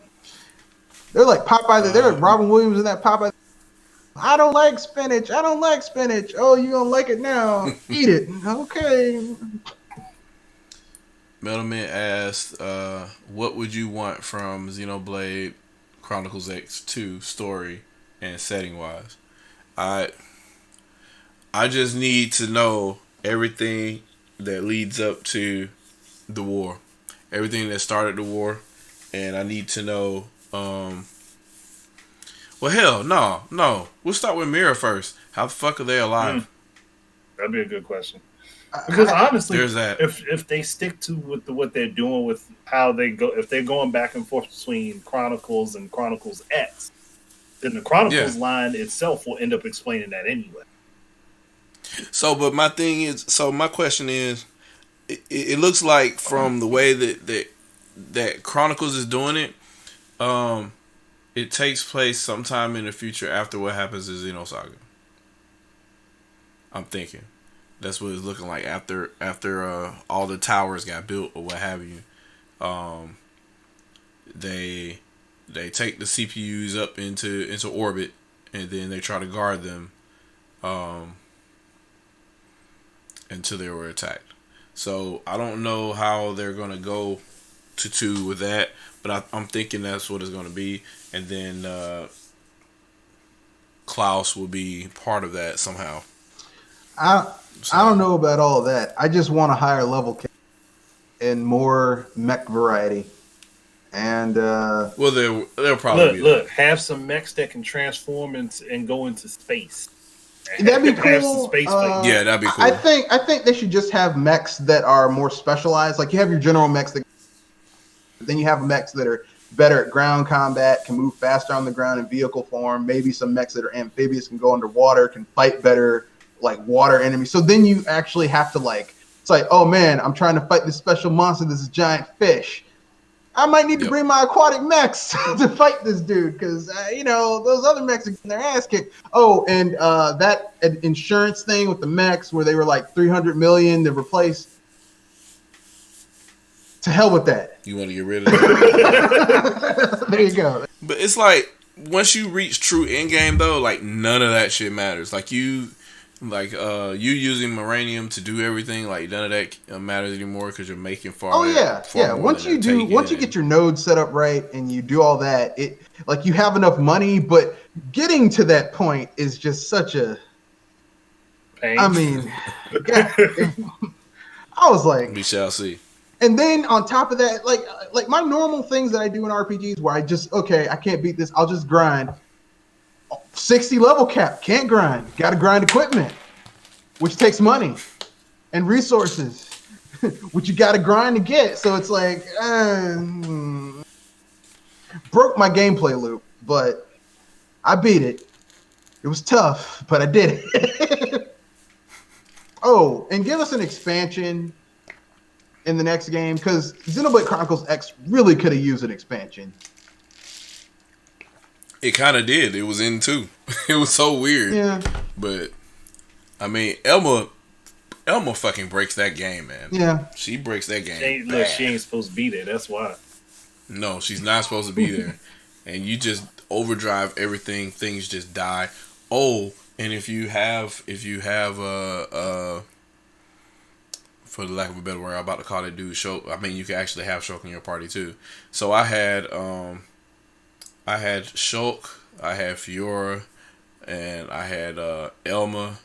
they're like Popeye. They're like Robin Williams in that Popeye. I don't like spinach. I don't like spinach. Oh, you don't like it now? Eat it. Okay.
Metalman asked, what would you want from Xenoblade Chronicles X2 story and setting wise? I just need to know everything that leads up to the war. Everything that started the war. And I need to know well, hell, no. We'll start with Mira first. How the fuck are they alive?
That'd be a good question. Because honestly,
there's that.
If they stick to what they're doing with how they go, if they're going back and forth between Chronicles and Chronicles X, then the Chronicles line itself will end up explaining that anyway.
So, but my question is, it looks like from the way that Chronicles is doing it, it takes place sometime in the future after what happens in Xenosaga. I'm thinking that's what it's looking like after all the towers got built or what have you. They take the CPUs up into orbit and then they try to guard them until they were attacked. So I don't know how they're gonna go to 2 with that, but I'm thinking that's what it's gonna be, and then Klaus will be part of that somehow.
I don't know about all of that. I just want a higher level and more mech variety. And
well, they'll probably
look. Have some mechs that can transform and go into space.
That'd be cool.
Yeah, that'd be cool.
I think they should just have mechs that are more specialized. Like you have your general mechs, then you have mechs that are better at ground combat, can move faster on the ground in vehicle form. Maybe some mechs that are amphibious, can go underwater, can fight better like water enemies. So then you actually have to it's like, oh man, I'm trying to fight this special monster, this giant fish. I might need to bring my aquatic mechs to fight this dude because, those other mechs are getting their ass kicked. Oh, and that insurance thing with the mechs where they were like $300 million to replace. To hell with that.
You want to get rid of that?
There you go.
But it's like, once you reach true endgame, though, like, none of that shit matters. Like, you using Moranium to do everything, like none of that matters anymore because you're making far.
Oh yeah. Once you get your node set up right and you do all that, it like you have enough money, but getting to that point is just such a pain. I mean, I was like,
we shall see.
And then on top of that, like my normal things that I do in RPGs, where I can't beat this, I'll just grind. 60 level cap, can't grind. Got to grind equipment, which takes money and resources, which you got to grind to get. So it's like, broke my gameplay loop, but I beat it. It was tough, but I did it. Oh, and give us an expansion in the next game, because Xenoblade Chronicles X really could have used an expansion.
It kind of did. It was in 2. It was so weird.
Yeah.
But, I mean, Elma fucking breaks that game, man.
Yeah.
She breaks that game.
She ain't supposed to be there. That's why.
No, she's not supposed to be there. And you just overdrive everything. Things just die. Oh, and if you have for the lack of a better word, I'm about to call that dude Shulk. I mean, you can actually have Shulk in your party too. So I had Shulk, I had Fiora, and I had Elma,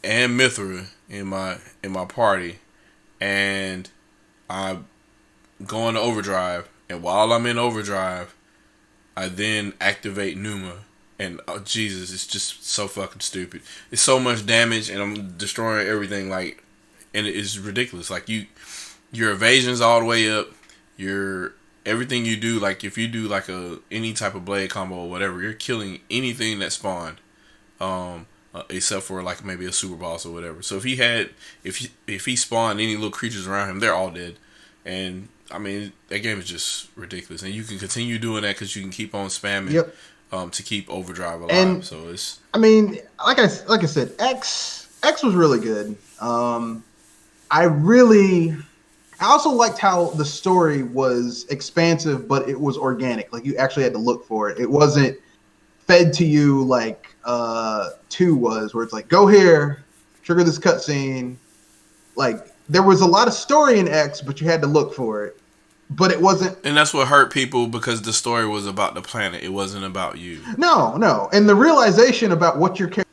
and Mithra in my party, and I go into overdrive. And while I'm in overdrive, I then activate Numa. And Jesus, it's just so fucking stupid. It's so much damage, and I'm destroying everything. Like, and it's ridiculous. Like your evasion's all the way up. Everything you do, like if you do like any type of blade combo or whatever, you're killing anything that spawned, except for like maybe a super boss or whatever. So if he spawned any little creatures around him, they're all dead. And I mean, that game is just ridiculous. And you can continue doing that because you can keep on spamming.
Yep.
To keep overdrive alive.
And,
so it's.
I mean, like I said, X was really good. I also liked how the story was expansive, but it was organic. Like you actually had to look for it. It wasn't fed to you like 2 was, where it's like, go here, trigger this cutscene. Like there was a lot of story in X, but you had to look for it. But it wasn't.
And that's what hurt people because the story was about the planet. It wasn't about you.
No. And the realization about what your character,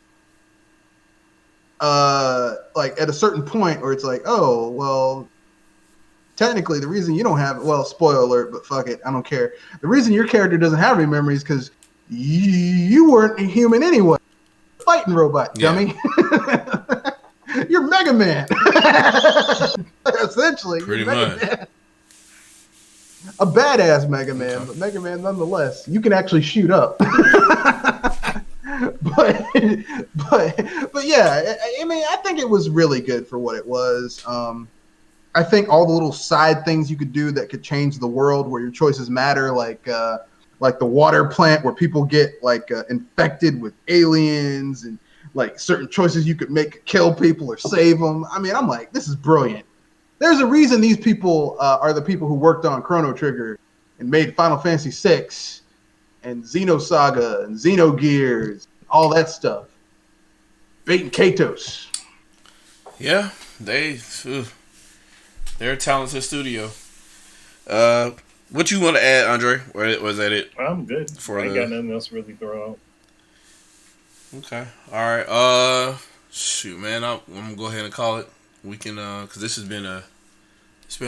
like at a certain point where it's like, oh, well, technically the reason you don't have, well, spoiler alert, but fuck it, I don't care. The reason your character doesn't have any memories because you weren't a human anyway. Fighting robot, dummy. You're Mega Man. Essentially.
Pretty much.
Man. A badass Mega Man, but Mega Man nonetheless. You can actually shoot up. but yeah, I mean, I think it was really good for what it was. I think all the little side things you could do that could change the world, where your choices matter, like the water plant, where people get like infected with aliens, and like certain choices you could make could kill people or save them. I mean, I'm like, this is brilliant. There's a reason these people are the people who worked on Chrono Trigger and made Final Fantasy VI and Xenosaga and Xenogears, all that stuff. Bait and Katos.
Yeah, they're a talented studio. What you want to add, Andre? Or was that it?
I'm good. I ain't got nothing else to really throw out.
Okay. All right. Shoot, man. I'm gonna go ahead and call it. We can, cause this has been a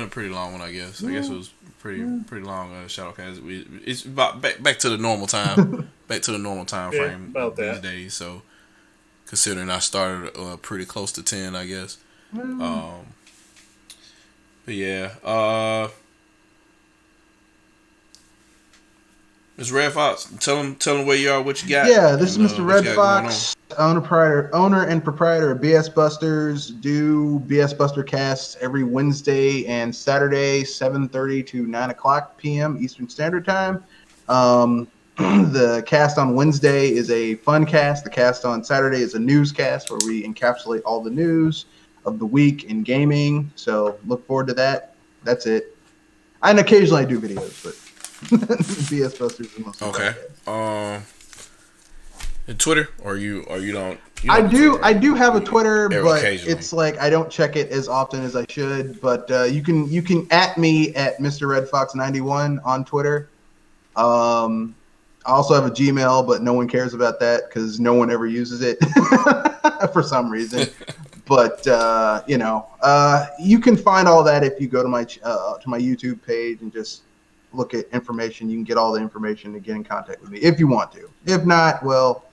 pretty long one, I guess. I guess it was pretty long. ShadowCast. It's about back to the normal time, back to the normal time frame
about
these days. So, considering I started pretty close to 10, I guess. But yeah. Mr. Red Fox, tell them where you are, what you got.
Yeah, this is Mr. Red Fox, owner and proprietor of BS Busters. Do BS Buster casts every Wednesday and Saturday, 7:30 to 9:00 p.m. Eastern Standard Time. The cast on Wednesday is a fun cast. The cast on Saturday is a news cast where we encapsulate all the news of the week in gaming. So look forward to that. That's it. And occasionally I do videos, but BS Busters is most
okay. And Twitter, or you don't?
I do have a Twitter, but it's like I don't check it as often as I should. But you can at me at Mr. Red Fox 91 on Twitter. I also have a Gmail, but no one cares about that because no one ever uses it for some reason. But you can find all that if you go to my YouTube page and just look at information. You can get all the information to get in contact with me if you want to. If not, well,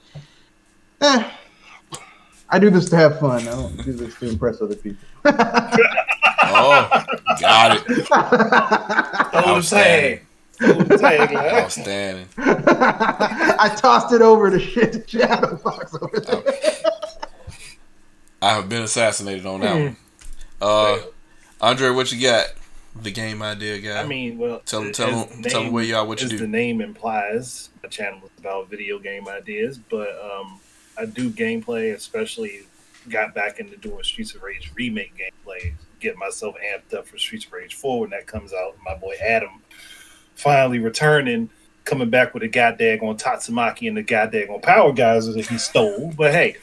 I do this to have fun. I don't do this to impress other people.
Oh, got it.
Outstanding.
Outstanding.
I tossed it over to Shadow Fox over there.
I have been assassinated on that one. Andre, what you got? The game idea guy.
I mean, well,
tell them where you are, what you do.
As the name implies, my channel is about video game ideas, but I do gameplay, especially got back into doing Streets of Rage remake gameplay, get myself amped up for Streets of Rage 4 when that comes out. My boy Adam finally returning, coming back with a goddamn Tatsumaki and the goddamn Power Guys that he stole. But hey,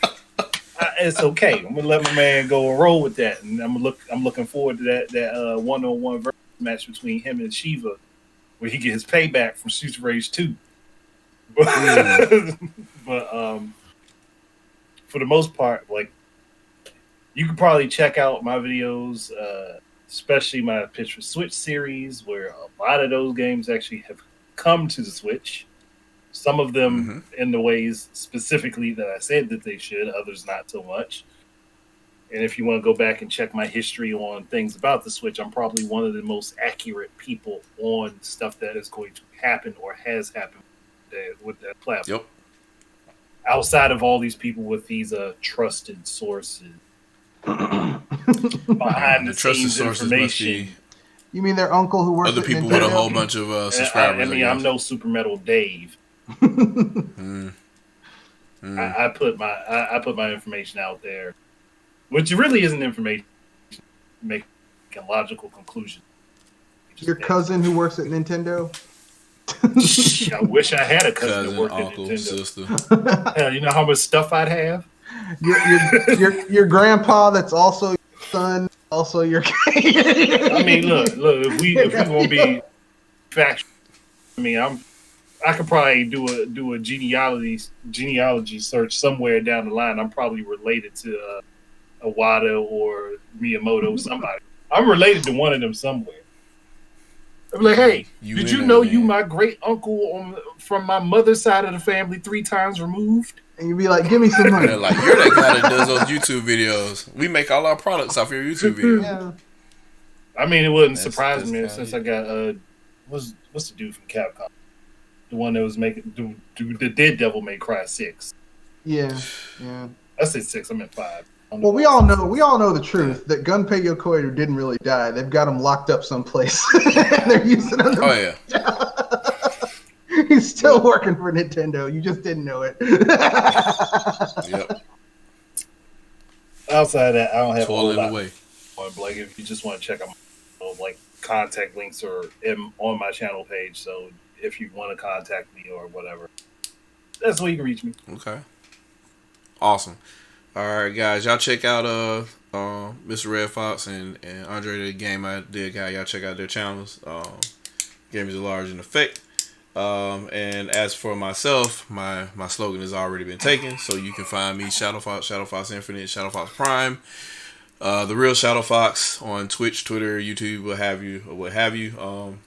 it's okay. I'm gonna let my man go and roll with that, and I'm looking forward to that one-on-one match between him and Shiva, where he gets payback from Streets of Rage 2. But for the most part, like, you can probably check out my videos, especially my Pitch for Switch series, where a lot of those games actually have come to the Switch. Some of them in the ways specifically that I said that they should, others not so much. And if you want to go back and check my history on things about the Switch, I'm probably one of the most accurate people on stuff that is going to happen or has happened with that platform.
Yep.
Outside of all these people with these trusted sources, behind the scenes information.
You mean their uncle who works
other
at
people
Nintendo?
with a whole bunch of subscribers?
I mean, I'm no Super Metal Dave. I put my information out there, which really isn't information. making logical conclusions.
Your cousin who works at Nintendo?
I wish I had a cousin that worked
uncle,
at Nintendo.
sister.
Hell, you know how much stuff I'd have?
Your grandpa that's also your son, also your
I mean, look, if we gonna be factual, I mean, I could probably do a genealogy search somewhere down the line. I'm probably related to Iwata or Miyamoto, somebody. I'm related to one of them somewhere. I'm like, hey, did you know you my great uncle from my mother's side of the family 3 times removed?
And you'd be like, give me some money.
They're like, you're that guy that does those YouTube videos. We make all our products off your YouTube videos.
Yeah.
I mean, it wouldn't surprise me since I got what's the dude from Capcom? The one that was making the Dead Devil May Cry 6.
Yeah.
I said 6. I meant 5.
Well, we all know the truth that Gunpei Yokoi didn't really die. They've got him locked up someplace. They're using him.
Oh yeah.
He's still working for Nintendo. You just didn't know it.
Yep.
Outside of that, I don't have a whole lot.
Away.
Like, if you just want to check out like contact links are on my channel page. So if you want to contact me or whatever, that's where you can reach me.
Okay. Awesome. All right, guys, y'all check out Mr. Red Fox and Andre the Game Idea Guy. Y'all check out their channels. Game is large in effect. And as for myself, my slogan has already been taken, so you can find me ShadowFox, ShadowFox Infinite, ShadowFox Prime, the real ShadowFox on Twitch, Twitter, YouTube, what have you.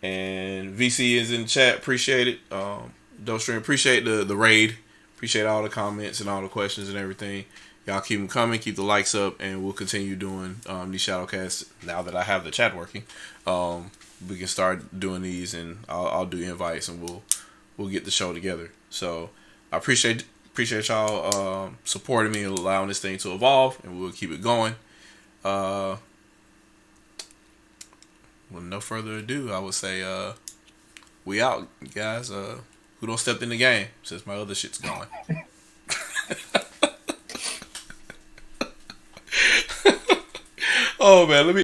And VC is in the chat. Appreciate it. Dostream, appreciate the raid. Appreciate all the comments and all the questions and everything. Y'all keep them coming, keep the likes up, and we'll continue doing these ShadowCasts now that I have the chat working. We can start doing these, and I'll do invites, and we'll get the show together. So I appreciate y'all supporting me and allowing this thing to evolve, and we'll keep it going. With no further ado, I would say we out, guys. Who don't step in the game since my other shit's going. Oh man, let me